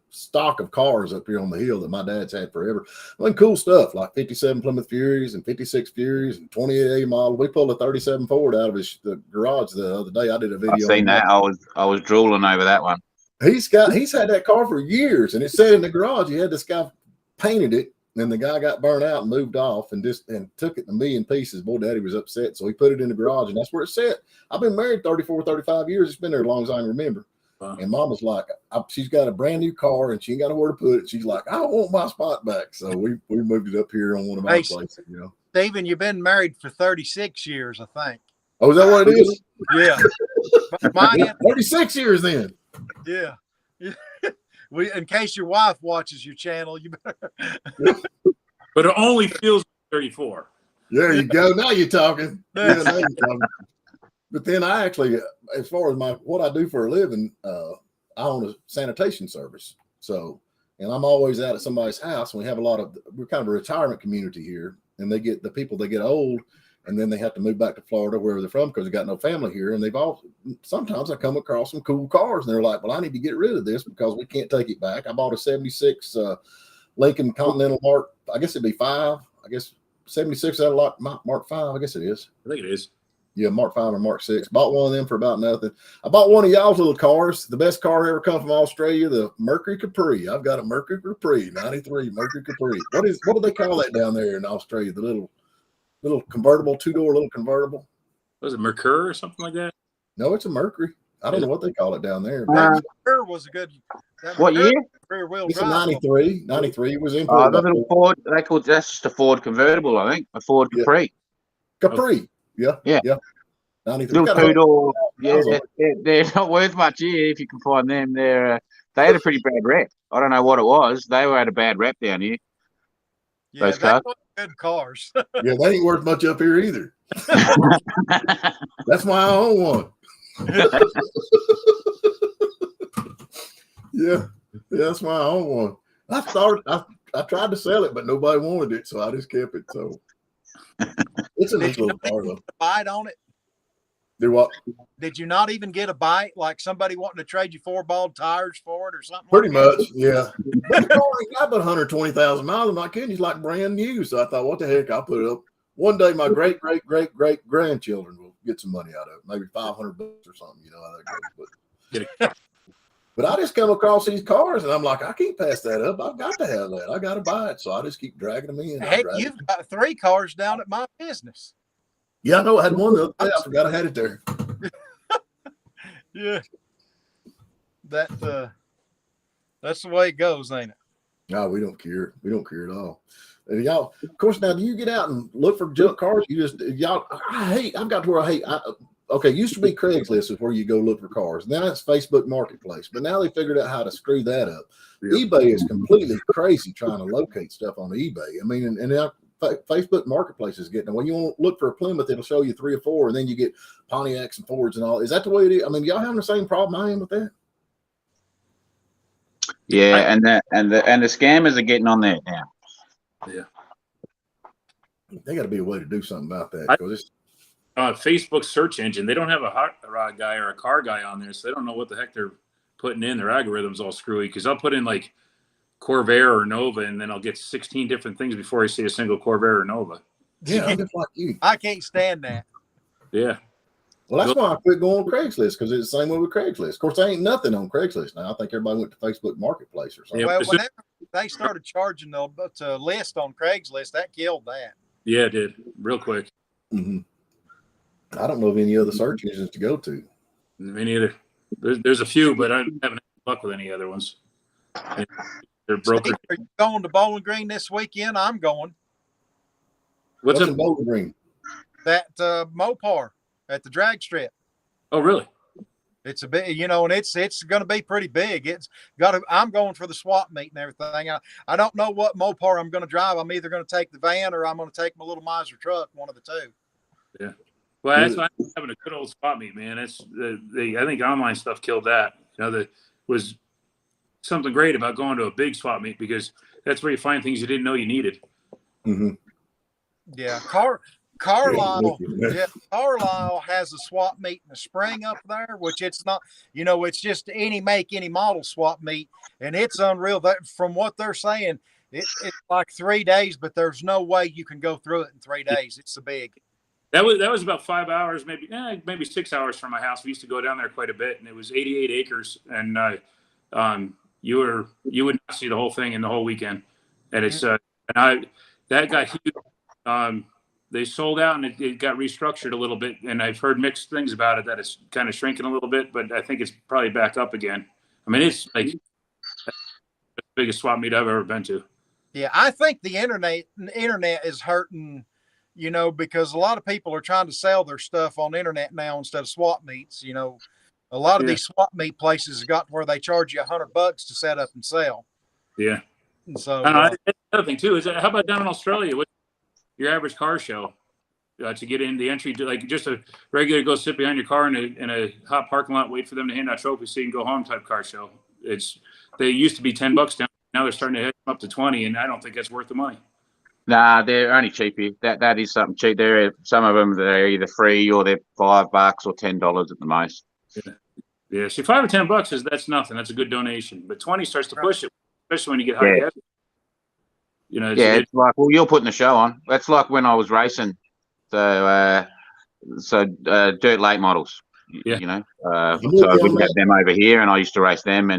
stock of cars up here on the hill that my dad's had forever. I mean, cool stuff like 57 Plymouth Furies and 56 Furies and 28A model. We pulled a 37 Ford out of the garage the other day. I did a video. I've seen that. I was drooling over that one. He's had that car for years, and it sat in the garage. He had this guy painted it, and the guy got burnt out and moved off, and took it in a million pieces. Boy, Daddy was upset, so he put it in the garage, and that's where it sat. I've been married 34, 35 years. It's been there as long as I can remember. Wow. And Mama's like, she's got a brand new car, and she ain't got nowhere to put it. She's like, I don't want my spot back, so we moved it up here on one of our places. You know, Stephen, you've been married for 36 years, I think. Oh, is that what it is? Yeah. Mine, 36 years then. yeah. In case your wife watches your channel, you better. But it only feels 34. There you go. Now you're talking. Yeah, now you're talking. But then I actually, as far as what I do for a living, I own a sanitation service. So, and I'm always out at somebody's house. And we're kind of a retirement community here. And they get old, and then they have to move back to Florida, wherever they're from, because they got no family here. And sometimes I come across some cool cars, and they're like, well, I need to get rid of this because we can't take it back. I bought a 76 Lincoln Continental Mark, I guess it'd be 5. I guess 76 out of lot Mark 5, I guess it is. I think it is. Yeah, Mark 5 or Mark 6. Bought one of them for about nothing. I bought one of y'all's little cars. The best car ever come from Australia, the Mercury Capri. I've got a Mercury Capri, 93 Mercury Capri. What do they call that down there in Australia? The little convertible, 2-door little convertible. Was it Mercure or something like that? No, it's a Mercury. I don't know what they call it down there. Mercury was a good. What year? Rear wheel It's a drive. 93. 93 was in. The little Ford. That's just a Ford convertible, I think. A Ford Capri. Capri. Yeah. 93. Little two-door. Yeah, they're not worth much here if you can find them. They had a pretty bad rep. I don't know what it was. They had a bad rep down here. Yeah, Those cars. good cars. Yeah, they ain't worth much up here either. That's why I own one. Yeah, that's why I own one. I tried to sell it, but nobody wanted it, so I just kept it. So it's a nice little car, though. Bite on it? Do what? Did you not even get a bite? Like somebody wanting to trade you 4 bald tires for it or something? Pretty like much, yeah. But the car ain't got about 120,000 miles. I'm not kidding. It's like brand new. So I thought, what the heck? I'll put it up. One day, my great grandchildren will get some money out of it. Maybe $500 or something. You know how that goes. But I just come across these cars, and I'm like, I can't pass that up. I've got to have that. I got to buy it. So I just keep dragging them in. Heck, you've got 3 cars down at my business. Yeah, I know. I had one the other day. I forgot I had it there. Yeah. That's the way it goes, ain't it? No, we don't care. We don't care at all. And y'all, of course, now do you get out and look for junk cars? I've got to where okay, it used to be Craigslist is where you go look for cars. Now it's Facebook Marketplace, but now they figured out how to screw that up. Yep. eBay is completely crazy trying to locate stuff on eBay. I mean, and now Facebook Marketplace is getting, when you want to look for a Plymouth, it'll show you 3 or 4, and then you get Pontiacs and Fords and all. Is that the way it is? I mean, y'all having the same problem I am with that? Yeah, and the scammers are getting on there now. Yeah, they got to be a way to do something about that. Facebook search engine, they don't have a hot rod guy or a car guy on there, so they don't know what the heck they're putting in. Their algorithm's all screwy because I'll put in like Corvair or Nova, and then I'll get 16 different things before I see a single Corvair or Nova. Yeah, I'm just like you. I can't stand that. Yeah. Well, that's why I quit going on Craigslist, because it's the same way with Craigslist. Of course, there ain't nothing on Craigslist now. I think everybody went to Facebook Marketplace or something. Yeah, well, whenever they started charging the list on Craigslist, that killed that. Yeah, it did. Real quick. Mm-hmm. I don't know of any other search engines to go to. Me neither. There's a few, but I haven't had luck with any other ones. They're broken. Are you going to Bowling Green this weekend? I'm going. What's in Bowling Green? That Mopar at the drag strip. Oh, really? It's a big, and it's going to be pretty big. I'm going for the swap meet and everything. I don't know what Mopar I'm going to drive. I'm either going to take the van or I'm going to take my little Miser truck, one of the two. Yeah. Well, that's why I'm having a good old swap meet, man. I think online stuff killed that. There was something great about going to a big swap meet because that's where you find things you didn't know you needed. Mm-hmm. Yeah. Carlisle has a swap meet in the spring up there, which it's not, it's just any make, any model swap meet. And it's unreal. That from what they're saying, it's like 3 days, but there's no way you can go through it in 3 days. It's so big. That was about 5 hours, maybe 6 hours from my house. We used to go down there quite a bit, and it was 88 acres. And you would not see the whole thing in the whole weekend. And it's that got huge. They sold out and it got restructured a little bit. And I've heard mixed things about it, that it's kind of shrinking a little bit, but I think it's probably back up again. I mean, it's like the biggest swap meet I've ever been to. Yeah, I think the internet is hurting, because a lot of people are trying to sell their stuff on the internet now instead of swap meets. A lot of these swap meet places have got to where they charge you $100 to set up and sell. Yeah. And so that's another thing too is, how about down in Australia? What's your average car show to get in the entry to, like, just a regular go sit behind your car in a hot parking lot, wait for them to hand out trophies so you can go home type car show? They used to be $10 down. Now they're starting to hit up to 20, and I don't think that's worth the money. Nah, they're only cheap here. That is something cheap. Some of them, they're either free or they're $5 or $10 at the most. Yeah. See, $5 or $10 that's nothing. That's a good donation. But 20 starts to push it, especially when you get high gas. It's like, well, you're putting the show on. That's like when I was racing. So dirt late models. Yeah. So we'd have them over here, and I used to race them,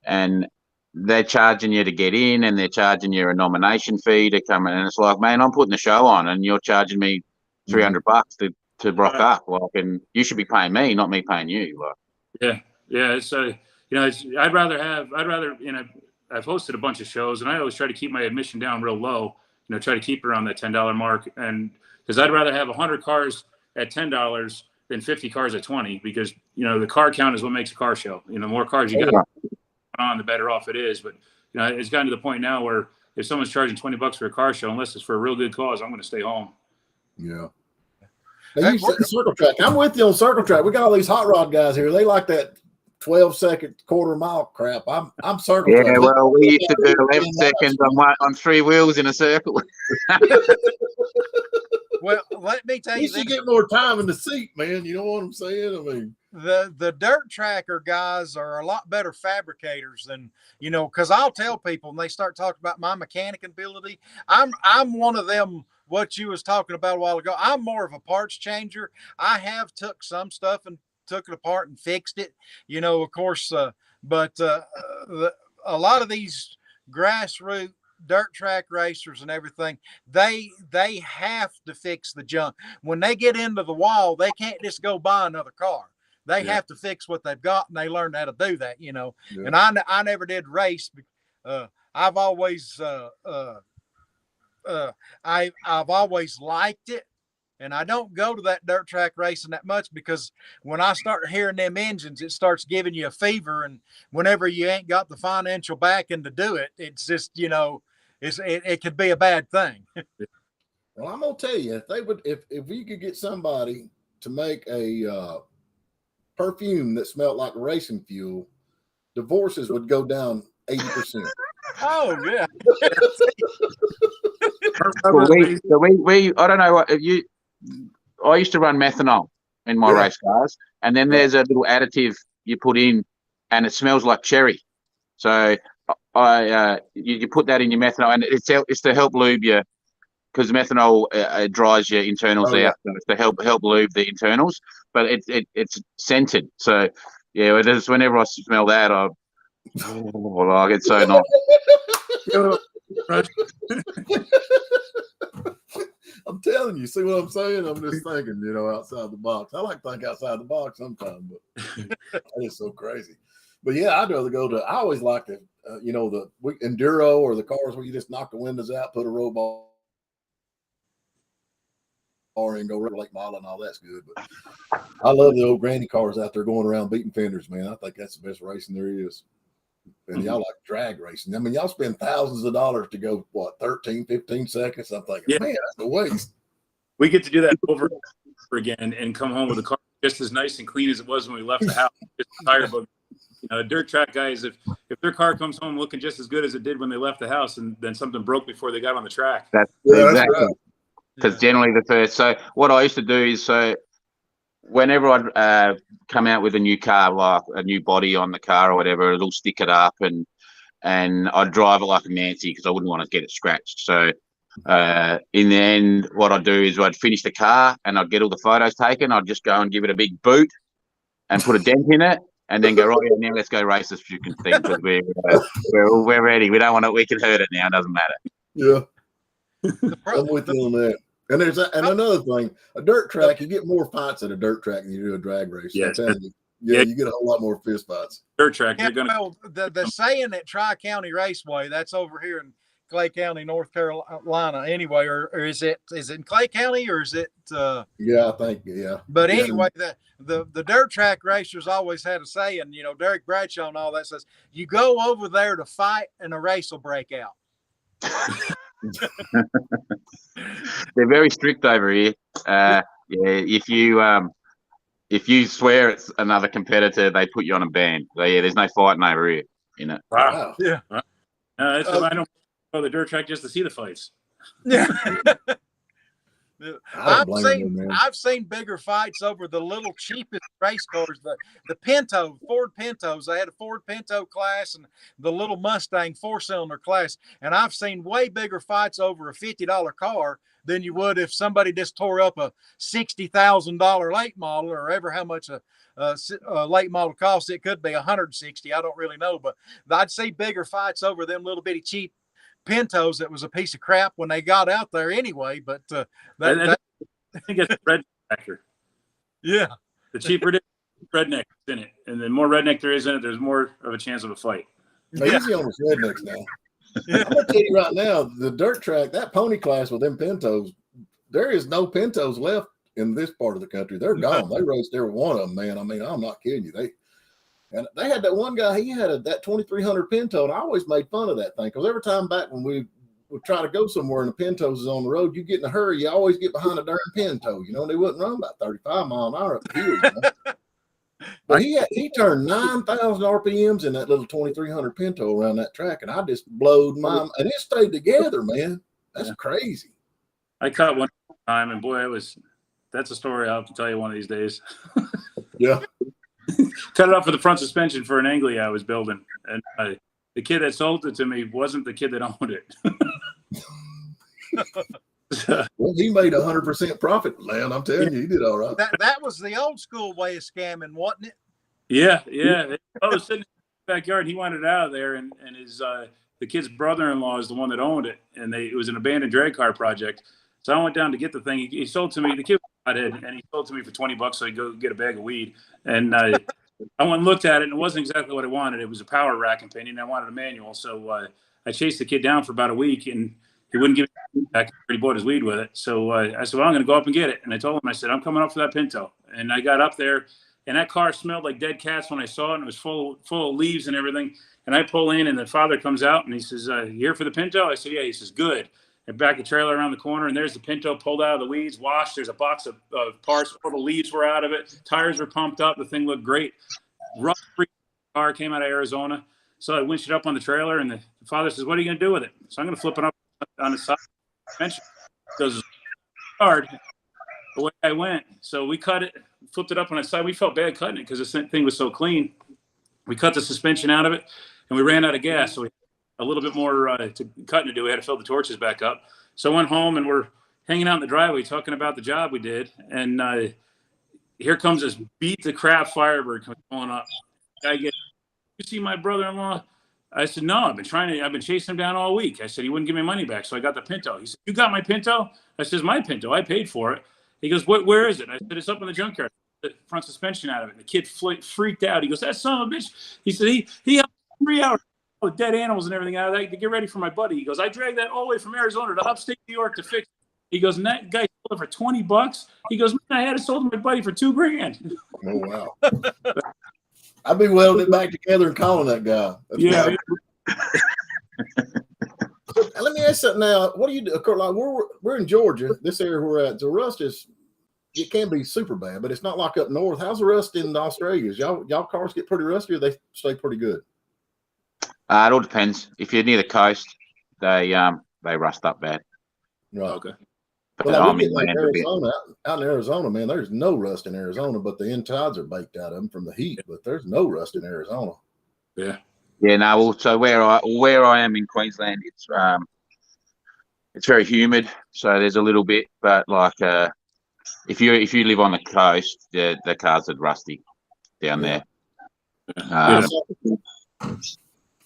and they're charging you to get in, and they're charging you a nomination fee to come in, and it's like, man, I'm putting the show on, and you're charging me $300 to rock up. Like, and you should be paying me, not me paying you. Like, yeah. It's I'd rather I've hosted a bunch of shows, and I always try to keep my admission down real low. Try to keep it around that $10 mark, and because I'd rather have 100 cars at $10 than 50 cars at 20, because the car count is what makes a car show. The more cars you got on, the better off it is. But it's gotten to the point now where if someone's charging $20 for a car show, unless it's for a real good cause, I'm going to stay home. Yeah. Now you said circle track. I'm with you on circle track. We got all these hot rod guys here. They like that 12-second quarter-mile crap. I'm circle track. Yeah, well, we used to do 11 seconds on 3 wheels in a circle. Well, let me tell you, you should get more time in the seat, man. You know what I'm saying? I mean, the dirt tracker guys are a lot better fabricators than, because I'll tell people when they start talking about my mechanic ability, I'm one of them. What you was talking about a while ago, I'm more of a parts changer. I have took some stuff and took it apart and fixed it, of course, but a lot of these grassroots dirt track racers and everything, they have to fix the junk. When they get into the wall, they can't just go buy another car. They have to fix what they've got, and they learn how to do that, And I never did race. I've always I've always liked it, and I don't go to that dirt track racing that much, because when I start hearing them engines, it starts giving you a fever, and whenever you ain't got the financial backing to do it, it's just it could be a bad thing. Well, I'm gonna tell you, if we could get somebody to make a perfume that smelled like racing fuel, divorces would go down 80%. Oh yeah. we I don't know what I used to run methanol in my race cars, and then there's a little additive you put in, and it smells like cherry. So you put that in your methanol, and it's to help lube you, because methanol dries your internals out. So it's to help lube the internals, but it's scented. So yeah, it is. Whenever I smell that, I get so nice. I'm telling you, see what I'm saying? I'm just thinking, outside the box. I like to think outside the box sometimes, but that is so crazy. But yeah, I'd rather go to. I always like the enduro, or the cars where you just knock the windows out, put a roll bar and go late model, and all that's good. But I love the old granny cars out there going around beating fenders, man. I think that's the best racing there is. And y'all like drag racing. I mean, y'all spend thousands of dollars to go, 13, 15 seconds? I'm thinking, man, that's a waste. We get to do that over and over again and come home with a car just as nice and clean as it was when we left the house. Just tired of dirt track guys, if their car comes home looking just as good as it did when they left the house, and then something broke before they got on the track. That's exactly. Because generally the first. So what I used to do is, whenever I'd come out with a new car, like a new body on the car or whatever, it'll stick it up, and I'd drive it like a Nancy, because I wouldn't want to get it scratched. So in the end, what I'd do is I'd finish the car and I'd get all the photos taken. I'd just go and give it a big boot and put a dent in it, and then go, right, yeah, now let's go race this freaking thing because we're ready. We don't want to. We can hurt it now. It doesn't matter. Yeah, The pro- I'm with you on that. And another thing, a dirt track, you get more fights at a dirt track than you do a drag race. Yes. I'm telling you. Yeah, you get a whole lot more fist fights. Dirt track, Yeah, you're gonna. well, the saying at Tri-County Raceway, that's over here in Clay County, North Carolina, anyway, or is it in Clay County or is it? Yeah, I think, yeah. But Yeah. anyway, the dirt track racers always had a saying, you know, Derek Bradshaw and all that says, you go over there to fight and a race will break out. They're very strict over here. Yeah, if you swear it's another competitor, they put you on a ban. So yeah, there's no fighting over here. You know. Wow. Yeah. That's why I don't go to the dirt track just to see the fights. Yeah. I don't blame them, man. I've seen bigger fights over the little cheapest race cars, the Pinto, Ford Pintos. They had a Ford Pinto class and the little Mustang 4-cylinder class. And I've seen way bigger fights over a $50 car than you would if somebody just tore up a $60,000 late model or ever how much a late model costs. It could be 160. I don't really know, but I'd see bigger fights over them little bitty cheap Pintos that was a piece of crap when they got out there anyway. But I think it's the red factor. yeah, The cheaper it is, redneck is in it, and the more redneck there is in it, there's more of a chance of a fight. Easy on us rednecks now. I'm gonna tell you right now, the dirt track, that pony class with them Pintos, there is no Pintos left in this part of the country. They're gone. They raced every one of them, man. I mean, I'm not kidding you. They had that one guy, he had that 2300 Pinto, and I always made fun of that thing because every time back when we would try to go somewhere and the Pintos is on the road, you get in a hurry, you always get behind a darn Pinto. You know, they wouldn't run about 35 mile an hour up the hill. You know? But he turned 9,000 RPMs in that little 2300 Pinto around that track, and I just blowed and it stayed together, man. That's crazy. I caught one time, and boy, that's a story I'll have to tell you one of these days. Yeah. Cut it off with the front suspension for an Anglia I was building, and the kid that sold it to me wasn't the kid that owned it. Well, he made 100% profit, man. I'm telling you, he did all right. that was the old school way of scamming, wasn't it? Yeah. I was sitting in the backyard, and he wanted it out of there, and his the kid's brother-in-law is the one that owned it, and it was an abandoned drag car project. So I went down to get the thing. He sold to me. The kid was hothead, and he sold to me for $20 so he'd go get a bag of weed. And I went and looked at it, and it wasn't exactly what I wanted. It was a power rack and pinion. I wanted a manual, so I chased the kid down for about a week, and he wouldn't give me back after he bought his weed with it. So I said, well, I'm going to go up and get it. And I told him, I said, I'm coming up for that Pinto. And I got up there, and that car smelled like dead cats when I saw it, and it was full of leaves and everything. And I pull in, and the father comes out, and he says, you here for the Pinto? I said, yeah. He says, good. And back the trailer around the corner, and there's the Pinto pulled out of the weeds, washed. There's a box of parts, all the leaves were out of it. Tires were pumped up. The thing looked great. Rough-free car came out of Arizona. So I winched it up on the trailer, and the father says, what are you going to do with it? So I'm going to flip it up on the side. Because hard the way I went. So we cut it, flipped it up on the side. We felt bad cutting it because the thing was so clean. We cut the suspension out of it, and we ran out of gas. So we a little bit more cutting to do. We had to fill the torches back up. So I went home, and we're hanging out in the driveway talking about the job we did. And here comes this beat the crap Firebird going up. You see my brother-in-law? I said, no, I've been chasing him down all week. I said, he wouldn't give me money back. So I got the Pinto. He said, you got my Pinto? I said, it's my Pinto. I paid for it. He goes, where is it? I said, it's up in the junkyard. The front suspension out of it. The kid freaked out. He goes, that son of a bitch. He said, he helped 3 hours with dead animals and everything out of that to get ready for my buddy. He goes, I dragged that all the way from Arizona to upstate New York to fix it. He goes, and that guy sold it for $20. He goes, man, I had it sold to my buddy for $2,000. Oh, wow. I'd be welding it back together and calling that guy. That's Yeah. Let me ask something now. What do you do? Like we're in Georgia, this area we're at. The rust it can be super bad, but it's not like up north. How's the rust in Australia? Y'all cars get pretty rusty, or they stay pretty good? It all depends. If you're near the coast, they rust up bad. Right. Okay. But Well, I'm inland a bit. Arizona, out in Arizona, man, there's no rust in Arizona, but the insides are baked out of them from the heat. But there's no rust in Arizona. Yeah. Yeah. No. Also, where I am in Queensland, it's very humid, so there's a little bit. But like, if you live on the coast, the cars are rusty down there. Um,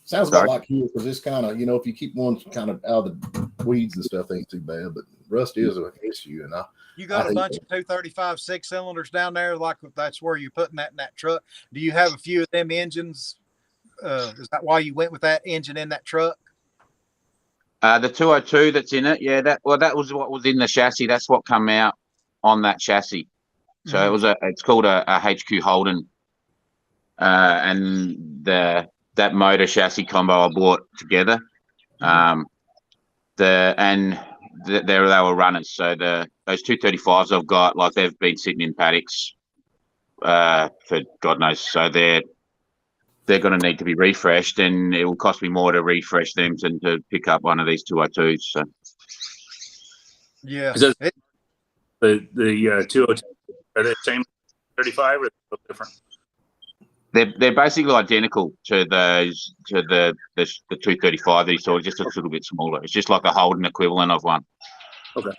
Sounds Sorry. about like here because it's kind of, if you keep one kind of out of the weeds and stuff, ain't too bad. But rust is an issue, and You got I a hate bunch of 235 6-cylinders down there, like that's where you're putting that in that truck. Do you have a few of them engines? Is that why you went with that engine in that truck? the 202 that's in it, yeah, that was what was in the chassis. That's what come out on that chassis. So it's called a HQ Holden, and that motor chassis combo I bought together. They were runners. So those 235s I've got, like they've been sitting in paddocks for God knows. So they're going to need to be refreshed, and it will cost me more to refresh them than to pick up one of these 202s. So Yeah. Is that the 202? Are they the same 35 or different? they're basically identical to the 235. These, so just a little bit smaller. It's just like a Holden equivalent of one. Okay.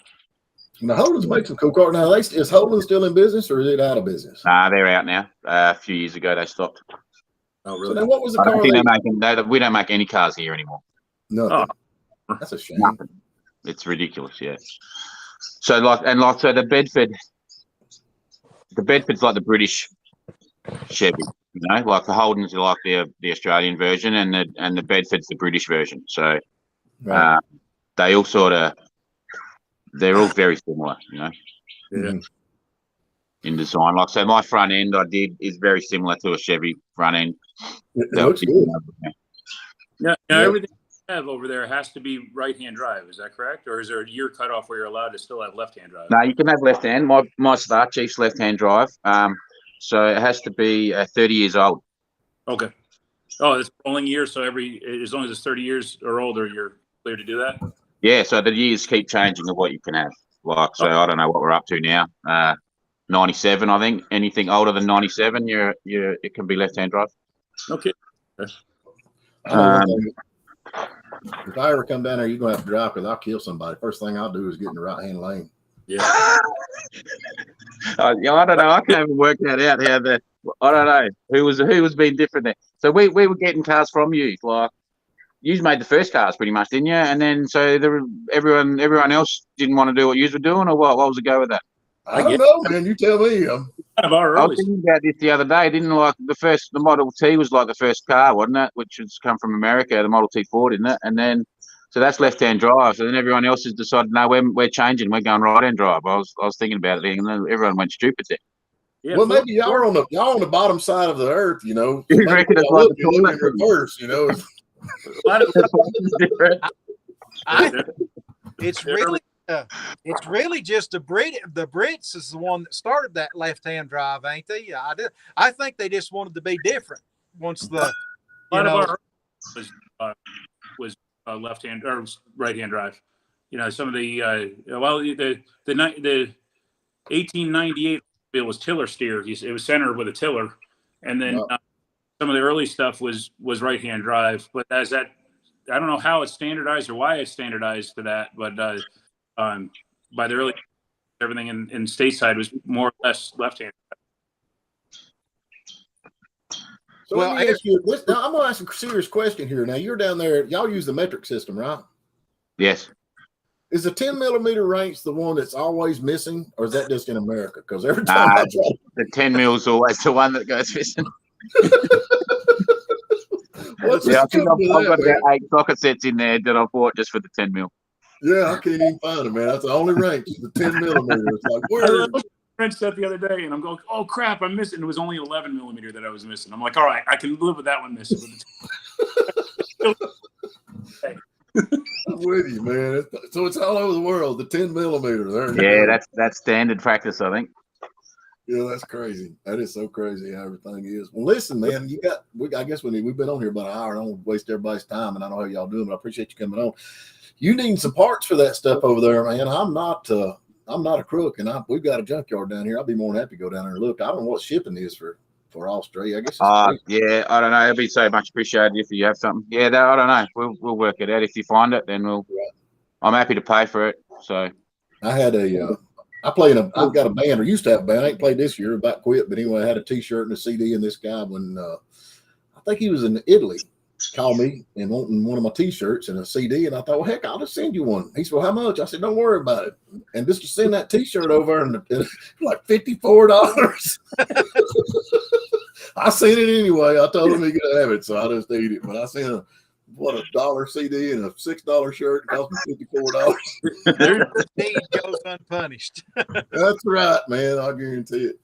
the Holden's make some cool cars. Now, is Holden still in business or is it out of business? Nah, they're out now. A few years ago they stopped. Oh, So really? then, what was the I don't car? think they're making. We don't make any cars here anymore. Nothing. That's a shame. Nothing. It's ridiculous. Yeah. So the Bedford's like the British Chevy. Like the Holdens are like the Australian version, and the Bedford's the British version. So Right. they all they're all very similar, Yeah. in design. Like, so my front end is very similar to a Chevy front end. It looks good. Yeah. Yeah. Everything you have over there has to be right-hand drive. Is that correct? Or is there a year cutoff where you're allowed to still have left-hand drive? No, you can have left hand. My Star Chief's left hand drive. So it has to be 30 years old. Okay. Oh, it's rolling year. So as long as it's 30 years or older, you're clear to do that? Yeah. So the years keep changing of what you can have. Like, so I don't know what we're up to now. 97, I think. Anything older than 97, it can be left hand drive. Okay. I know one thing. If I ever come down there, you're gonna have to drive because I'll kill somebody. First thing I'll do is get in the right hand lane. Yeah. I don't know. I can't even work that out. I don't know who was being different there. So we were getting cars from you. Like, you made the first cars pretty much, didn't you? And then so everyone else didn't want to do what you were doing, or what? What was the go with that? I don't know, man. You tell me. Kind of our I early. was thinking about this the other day. Didn't like the Model T was like the first car, wasn't it? Which has come from America, the Model T Ford, isn't it? And then so that's left-hand drive. So then everyone else has decided, no, we're changing. We're going right-hand drive. I was thinking about it, and then everyone went stupid there. Yeah, Well, maybe y'all are on the bottom side of the earth, You So reckon maybe it's y'all like look the toilet? in reverse, It's really just the Brits is the one that started that left-hand drive, ain't they? I think they just wanted to be different. Once the A lot of our was left-hand or right-hand drive. Some of the the 1898 bill was tiller steer. It was centered with a tiller, and then some of the early stuff was right-hand drive. But I don't know how it's standardized or why it's standardized to that. But by the early, everything in stateside was more or less left-hand. So let me ask you this. Now, I'm going to ask a serious question here. Now, you're down there. Y'all use the metric system, right? Yes. Is the 10 millimeter wrench the one that's always missing, or is that just in America? Because every time I try, the 10 mil's always the one that goes missing. what's Yeah, I the think scoop of I've got that, about 8 socket sets in there that I bought just for the 10 mil. Yeah, I can't even find it, man. That's the only wrench, the 10 millimeter. It's like, where? Wrench set the other day, and I'm going, oh crap, I'm missing. It was only 11 millimeter that I was missing. I'm like, all right, I can live with that one missing. I'm with you, man. So it's all over the world. The 10 millimeter. There. Yeah, that's standard practice, I think. Yeah, that's crazy. That is so crazy how everything is. Well, listen, man, I guess we've been on here about an hour, and I don't want to waste everybody's time, and I know how y'all doing, but I appreciate you coming on. You need some parts for that stuff over there, man. I'm not a crook, and we've got a junkyard down here. I'd be more than happy to go down there and look. I don't know what shipping is for Australia. I guess it's free. Yeah, I don't know. It'd be so much appreciated if you have something. Yeah, I don't know. We'll work it out. If you find it, then I'm happy to pay for it. So I had I've got a band, or used to have a band. I ain't played this year, about quit. But anyway, I had a T-shirt and a CD, and this guy, when think he was in Italy, called me and wanting one of my T-shirts and a CD, and I thought, well, heck, I'll just send you one. He said, well, how much? I said, don't worry about it. And just to send that T-shirt over, and like $54. I sent it anyway. I told him he could have it, so I just ate it. But I sent a $1 CD and a $6 shirt. It cost me $54. The deed goes unpunished. That's right, man. I guarantee it.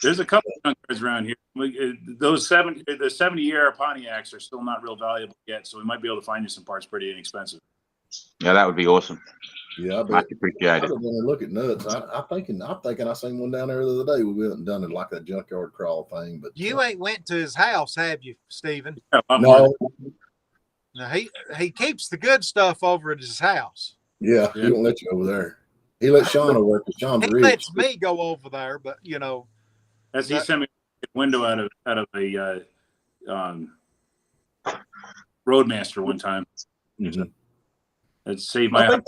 There's a couple of junkyards around here. The 70-year Pontiacs are still not real valuable yet, so we might be able to find you some parts pretty inexpensive. Yeah, that would be awesome. Yeah, I bet. Much appreciated. I'm gonna look at nuts. I'm thinking I seen one down there the other day. We went and done it like a junkyard crawl thing, but You ain't went to his house, have you, Stephen? Yeah, a lot more. no. No, he keeps the good stuff over at his house. Yeah, he don't let you over there. He let Sean over because Sean's He rich. lets me go over there, but you know, That's he sent me a window out of a Roadmaster one time. Mhm. It saved my.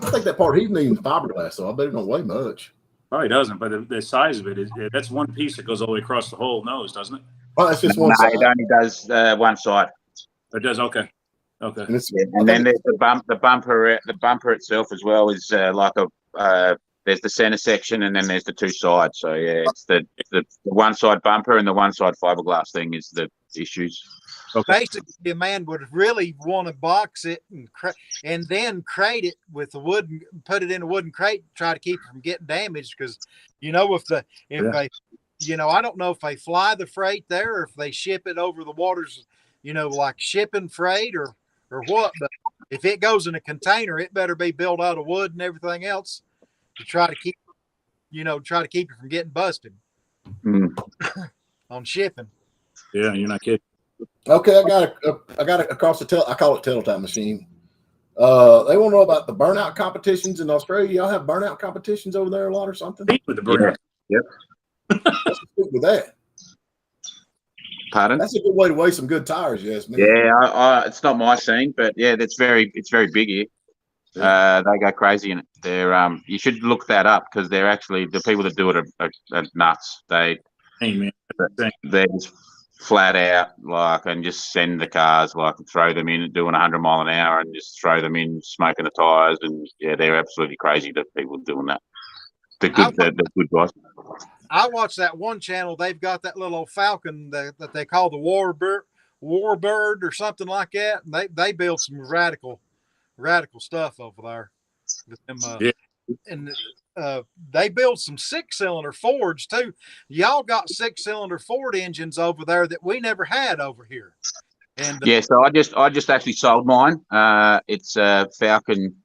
I think that part he's needing fiberglass, so I bet it don't weigh much. Probably doesn't, but the size of it is that's one piece that goes all the way across the whole nose, doesn't it? Well, that's just one No, side. it only does one side. It does. Okay. Okay. And, it's, And then there's the bumper itself as well is like a there's the center section and then there's the two sides. So yeah, it's the one side bumper and the one side fiberglass thing is the issues. basically a man would really want to box it and then crate it with the wooden, put it in a wooden crate, try to keep it from getting damaged. Because you know, if they, you know, I don't know if they fly the freight there or if they ship it over the waters, you know, like shipping freight or what. But if it goes in a container, it better be built out of wood and everything else to try to keep, you know, try to keep it from getting busted on shipping. Yeah, you're not kidding. okay, I got it across I call it teletype machine. They want to know about the burnout competitions in Australia. Y'all have burnout competitions over there a lot or something? With the burnout. Yep. Let's stick with that. Pardon? That's a good way to waste some good tires, yes, man. Yeah, it's not my scene, but yeah, it's very big here. They go crazy in it. They're you should look that up because they're actually the people that do it are nuts. Hey man, They're just flat out like and just send the cars like and throw them in doing 100 mile an hour and just throw them in smoking the tires and yeah, they're absolutely crazy. The people doing that. The good guys. I watch that one channel. They've got that little Falcon that they call the Warbird or something like that. And they build some radical stuff over there. With them, and they build some 6-cylinder Fords too. Y'all got 6-cylinder Ford engines over there that we never had over here. And yeah, so I just actually sold mine. It's a Falcon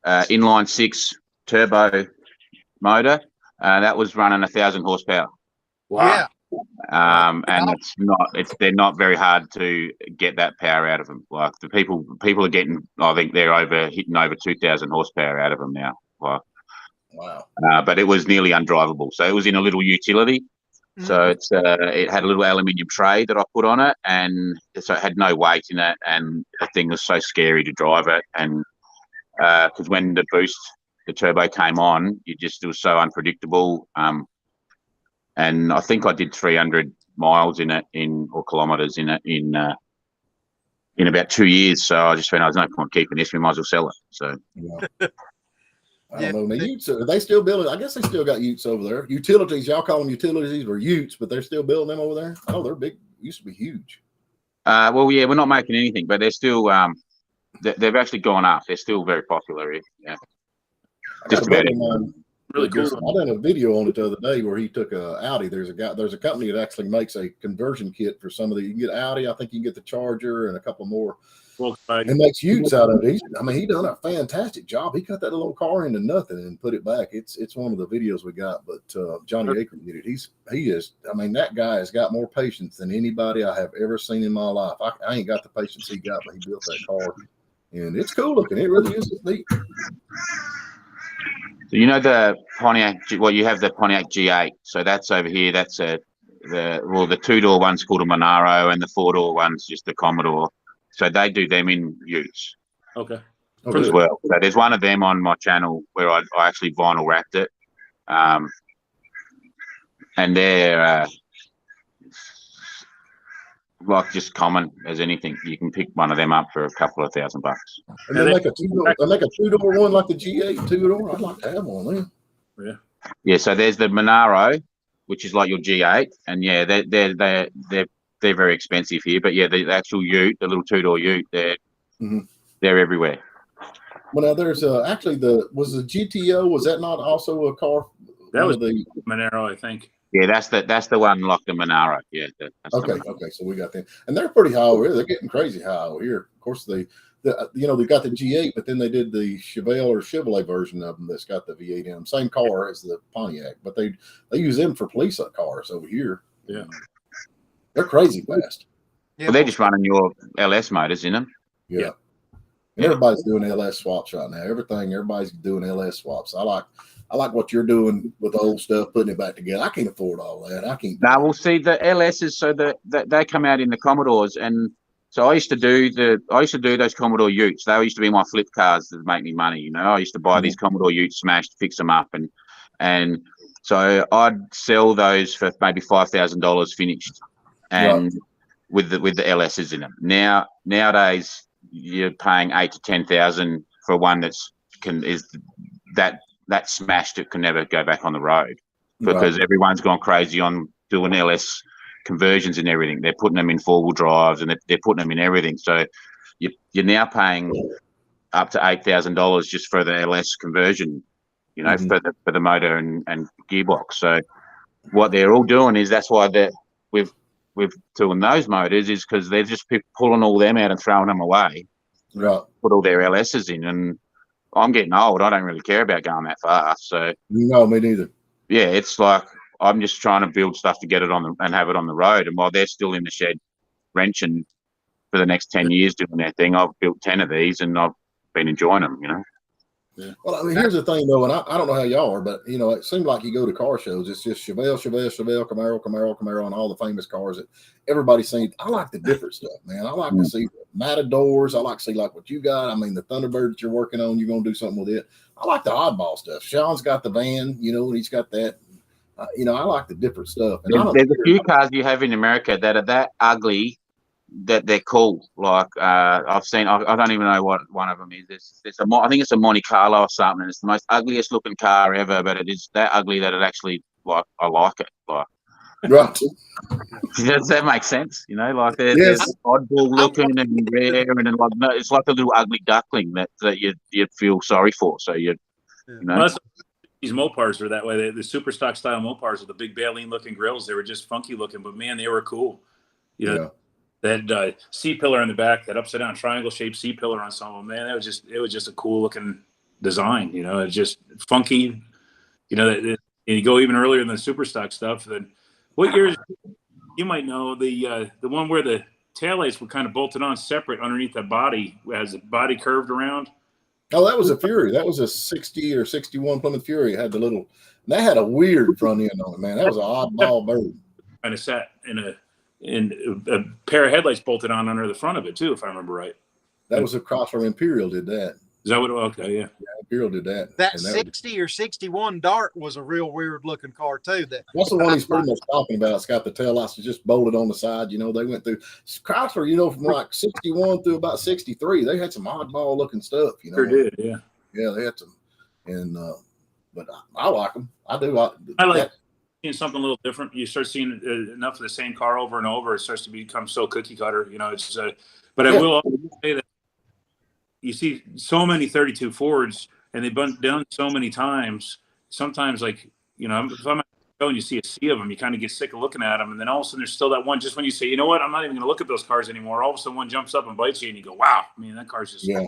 inline 6 turbo motor. That was running 1,000 horsepower. wow. Yeah, and they're not very hard to get that power out of them. Like the people are getting, I think they're hitting over 2,000 horsepower out of them now. Like, Wow. but it was nearly undrivable. So it was in a little utility. So it had a little aluminium tray that I put on it, and so it had no weight in it, and the thing was so scary to drive it. And because when the turbo came on, it was so unpredictable. And I think I did 300 miles in it or kilometers in it in about 2 years. So I just went, there's no point keeping this. We might as well sell it. So Yeah. I don't know. Now, Utes, are they still building? I guess they still got Utes over there. Utilities, y'all call them utilities or Utes, but they're still building them over there. Oh, they're big. Used to be huge. well, yeah, we're not making anything, but they're still they've actually gone up. They're still very popular here. Yeah. Just about it. Really cool. I done a video on it the other day where he took a Audi. There's a company that actually makes a conversion kit for some of you can get Audi. I think you can get the Charger and a couple more. Volkswagen. And makes Utes out of it. He done a fantastic job. He cut that little car into nothing and put it back. It's one of the videos we got. But Johnny Aker did it. He is. That guy has got more patience than anybody I have ever seen in my life. I ain't got the patience he got, but he built that car, and it's cool looking. It really is neat. So you know the Pontiac. Well, you have the Pontiac G8. So that's over here. That's the 2-door one's called a Monaro, and the 4-door one's just the Commodore. So they do them in Utes Okay. as well. So there's one of them on my channel where I actually vinyl wrapped it, and like just common as anything. You can pick one of them up for a couple of $1,000. And they make a two-door one like the G8 two-door. I'd like to have one, man. Yeah. Yeah, so there's the Monaro, which is like your G8, and yeah, they're very expensive here. But yeah, the actual Ute, the little two-door Ute, they're everywhere. Well, now there's actually was the GTO, was that not also a car? That was the Monero, I think. Yeah, that's the one like the Monaro. Yeah. okay. So we got them, and they're pretty high over here. They're getting crazy high over here. Of course, they got the G8, but then they did the Chevrolet version of them that's got the V8M, same car as the Pontiac, but they use them for police cars over here. Yeah, they're crazy fast. Well, they're just running your LS motors in them. Yeah. Everybody's doing LS swaps right now. Everybody's doing LS swaps. I like what you're doing with the old stuff, putting it back together. I can't afford all that. I can't. Now we'll see the LSs, so that they come out in the Commodores, and so I used to do those Commodore Utes. They used to be my flip cars that make me money. You know, I used to buy these Commodore Utes smashed, fix them up, and so I'd sell those for maybe $5,000 finished, and with the LSs in them. Nowadays, you're paying $8,000 to $10,000 for one that smashed. It can never go back on the road because everyone's gone crazy on doing LS conversions and everything. They're putting them in four-wheel drives and they're putting them in everything. So you're now paying up to $8,000 just for the LS conversion, you know, for the motor and gearbox. So what they're all doing is that's why we've doing those motors is because they're just pulling all them out and throwing them away. Right. Put all their LSs in, and I'm getting old. I don't really care about going that fast. So no, me neither. Yeah, it's like I'm just trying to build stuff to get it on and have it on the road. And while they're still in the shed wrenching for the next 10 years doing their thing, I've built 10 of these and I've been enjoying them, you know. Yeah. Well, I mean, here's the thing, though, and I don't know how y'all are, but, you know, it seems like you go to car shows, it's just Chevelle, Camaro, and all the famous cars that everybody's seen. I like the different stuff, man. I like to see Matadors. I like to see, like, what you got. I mean, the Thunderbird that you're working on, you're going to do something with it. I like the oddball stuff. Sean's got the van, you know, and he's got that. You know, I like the different stuff. And there's a few cars you have in America that are that ugly that they're cool. Like I've seen, I don't even know what one of them is. I think it's a Monte Carlo or something. And it's the most ugliest looking car ever, but it is that ugly that it actually I like it. Like, right. Does that make sense? You know, like they're oddball looking and rare, and like it's like a little ugly duckling that you feel sorry for. So you know. Well, these Mopars are that way. The super stock style Mopars with the big baleen looking grills, they were just funky looking, but man, they were cool. You know. That C-pillar in the back, that upside down triangle shaped C-pillar on some of them, man, it was just a cool looking design, you know. It's just funky, you know. And you go even earlier than the super stock stuff. Then what years you might know the one where the taillights were kind of bolted on separate underneath the body as the body curved around. Oh, that was a Fury. That was a 60 or 61 Plymouth Fury. It had that had a weird front end on it, man. That was an oddball bird. Kind of sat in a pair of headlights bolted on under the front of it too, if I remember right. That was a Chrysler Imperial did that. Is that what? Okay, yeah. Imperial did that. That 60 or 61 Dart was a real weird looking car too. That's the one he's pretty much talking about. It's got the tail lights just bolted on the side. You know, they went through Chrysler, you know, from like 61 through about 63. They had some oddball looking stuff, you know. Sure did, yeah. Yeah, they had some. And but I like them. I do. I like seeing something a little different. You start seeing enough of the same car over and over, it starts to become so cookie cutter. You know, it's. But I will also say that you see so many 32 Fords, and they've been done so many times. Sometimes, like, you know, if I'm and you see a sea of them, you kind of get sick of looking at them, and then all of a sudden there's still that one. Just when you say, you know what, I'm not even going to look at those cars anymore. All of a sudden, one jumps up and bites you, and you go, "Wow, man, that car's just." Yeah.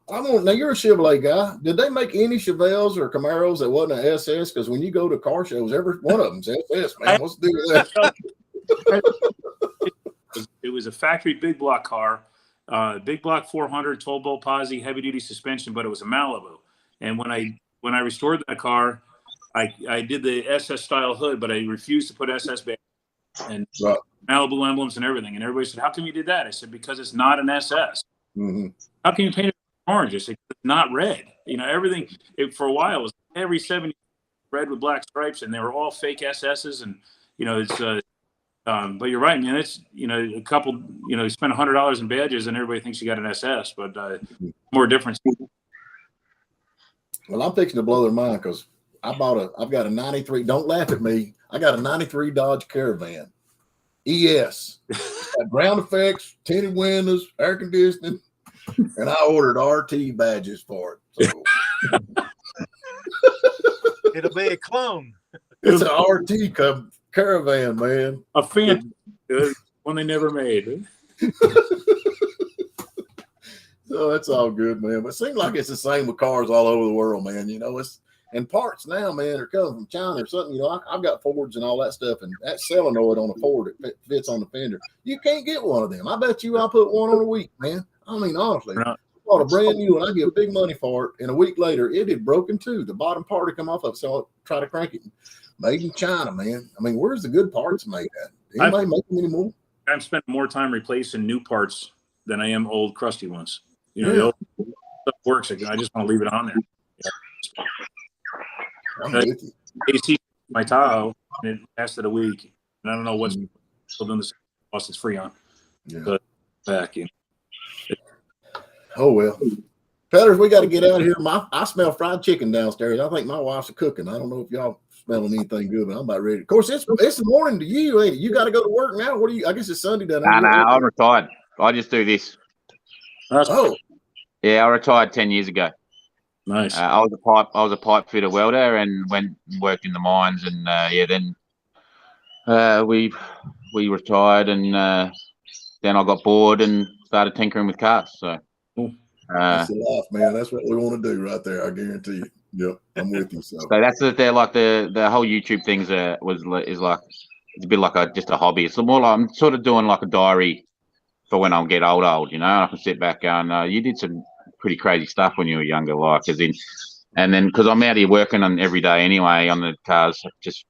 Now you're a Chevrolet guy. Did they make any Chevelles or Camaros that wasn't an SS? Because when you go to car shows, every one of them's SS, man. What's the deal with that? It was a factory big block car, big block 400, 12-bolt posi, heavy duty suspension, but it was a Malibu. And when I restored that car, I did the SS style hood, but I refused to put SS back and Malibu emblems and everything. And everybody said, "How come you did that?" I said, "Because it's not an SS." Mm-hmm. How can you paint it orange? I said, "It's not red." You know, everything for a while was every 70 red with black stripes, and they were all fake SSs. And you know, it's But you're right, man. It's, a couple, you spend $100 in badges and everybody thinks you got an SS, but more difference. Well, I'm fixing to blow their mind because I've got a 93. Don't laugh at me. I got a 93 Dodge Caravan. ES. Got ground effects, tinted windows, air conditioning, and I ordered RT badges for it. So It'll be a clone. it's an RT Caravan, man. A fan, one they never made. So that's all good, man. But it seems like it's the same with cars all over the world, man. And parts now, man, are coming from China or something. I've got Fords and all that stuff, and that solenoid on a Ford that fits on the fender. You can't get one of them. I bet you I'll put one on a week, man. I mean, honestly, I bought a brand new one. I get big money for it, and a week later, it had broken too. The bottom part had come off of it, so I try to crank it. Made in China, man. I mean, where's the good parts made at? Anybody make them anymore? I'm spending more time replacing new parts than I am old crusty ones. Yeah. The old stuff works. I just want to leave it on there. I'm with you. AC my Tahoe, and it lasted a week, and I don't know what's still doing this. Plus, it's free on. Yeah. But back. Oh well, fellas, we got to get out of here. I smell fried chicken downstairs. I think my wife's cooking. I don't know if y'all smelling anything good, but I'm about ready. Of course, it's the morning to you, ain't it? You got to go to work now. What do you? I guess it's Sunday down there. No, I'm retired. I just do this. Oh, Yeah, I retired 10 years ago. Nice. I was a pipe fitter welder and worked in the mines, and then we retired, and then I got bored and started tinkering with cars. So that's the life, man. That's what we want to do right there. I guarantee you. Yep, I'm with you. So that's they're like the whole YouTube things is like it's a bit like just a hobby. It's more like I'm sort of doing like a diary for when I'll get old. I can sit back going, you did some pretty crazy stuff when you were younger, and then because I'm out here working on every day anyway on the cars, just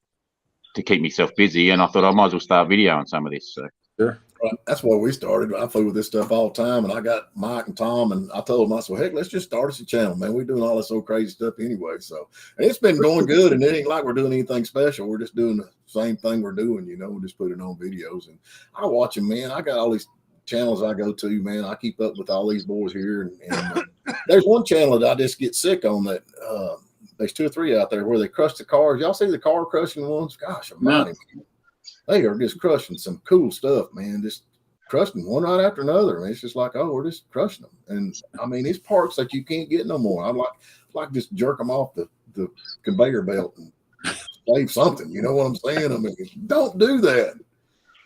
to keep myself busy, and I thought I might as well start videoing some of this. So sure. That's why we started. I flew with this stuff all the time, and I got Mike and Tom, and I told them, I said, heck, let's just start us a channel, man. We're doing all this old crazy stuff anyway. So, and it's been going good, and it ain't like we're doing anything special. We're just doing the same thing we're doing, we just put it on videos, and I watch them, man. I got all these channels I go to, man. I keep up with all these boys here, and there's one channel that I just get sick on that. There's 2 or 3 out there where they crush the cars. Y'all see the car crushing ones? Gosh, almighty, man. They are just crushing some cool stuff, man. Just crushing one right after another. And it's just like, oh, we're just crushing them. And I mean, it's parts that you can't get no more. I'd like just jerk them off the conveyor belt and save something. You know what I'm saying? I mean, don't do that.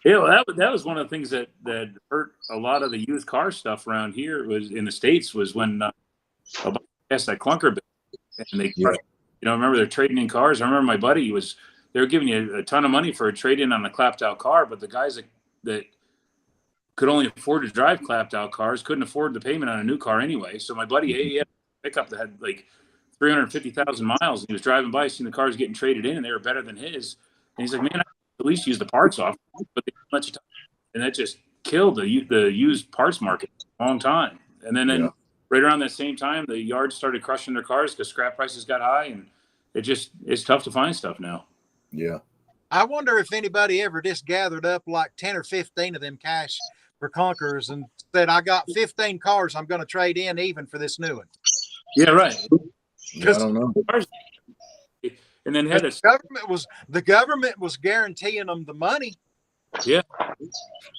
Yeah, well, that was one of the things that hurt a lot of the used car stuff around here was in the States was when that clunker bit, and they remember they're trading in cars. I remember my buddy they were giving you a ton of money for a trade-in on a clapped out car, but the guys that could only afford to drive clapped out cars couldn't afford the payment on a new car anyway. So my buddy, he had a pickup that had like 350,000 miles, and he was driving by, seeing the cars getting traded in, and they were better than his. And he's like, man, I at least use the parts off, but they don't let you and that just killed the used parts market a long time. And then right around that same time, the yards started crushing their cars because scrap prices got high, and it's tough to find stuff now. Yeah. I wonder if anybody ever just gathered up like 10 or 15 of them cash for clunkers and said, I got 15 cars I'm going to trade in even for this new one. Yeah, right. I don't know. And then the government was guaranteeing them the money. Yeah.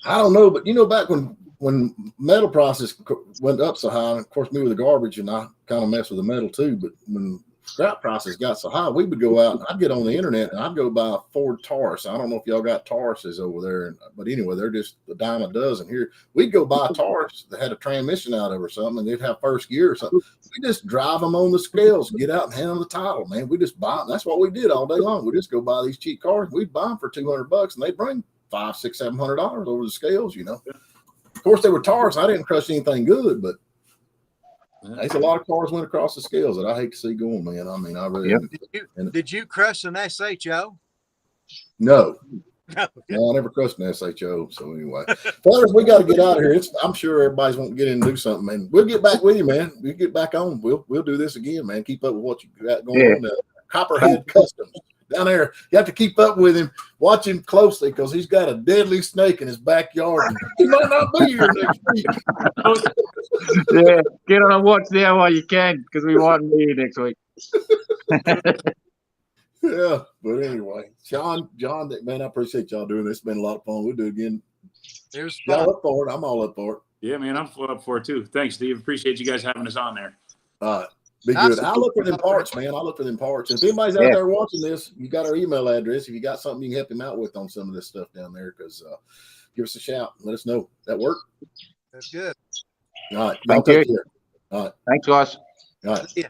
I don't know, but back when metal prices went up so high, and of course me with the garbage, and I kind of mess with the metal too, but when scrap prices got so high, we would go out, I'd get on the internet and I'd go buy a Ford Taurus. I don't know if y'all got Tauruses over there, but anyway, they're just a dime a dozen here. We'd go buy a Taurus that had a transmission out of or something, and they'd have first gear or something. We just drive them on the scales, get out and hand them the title, man. We just buy them. That's what we did all day long. We just go buy these cheap cars. We'd buy them for $200, and they bring $500, $600, $700 over the scales, Of course, they were Taurus. I didn't crush anything good, but there's a lot of cars went across the scales that I hate to see going, man. I mean, I really Did you crush an SHO? No, I never crushed an SHO. So anyway, fellas, we got to get out of here. I'm sure everybody's wanting to get in and do something, man. We'll get back with you, man. We'll get back on. We'll do this again, man. Keep up with what you got going on. Copperhead Customs. down there. You have to keep up with him. Watch him closely because he's got a deadly snake in his backyard. He might not be here next week. Yeah, get on a watch there while you can, because we won't be here next week. Yeah, but anyway, John, man, I appreciate y'all doing this. It's been a lot of fun. We'll do it again. Here's fun. Y'all up for it? I'm all up for it. Yeah, man, I'm up for it too. Thanks, Steve. Appreciate you guys having us on there. All right. Be good. I'll look for them parts, man. I'll look for them parts. If anybody's out there watching this, you got our email address. If you got something you can help him out with on some of this stuff down there, because give us a shout. Let us know. That work? That's good. All right. Thank Y'all take you. care. All right. Thanks, guys. All right. Yeah.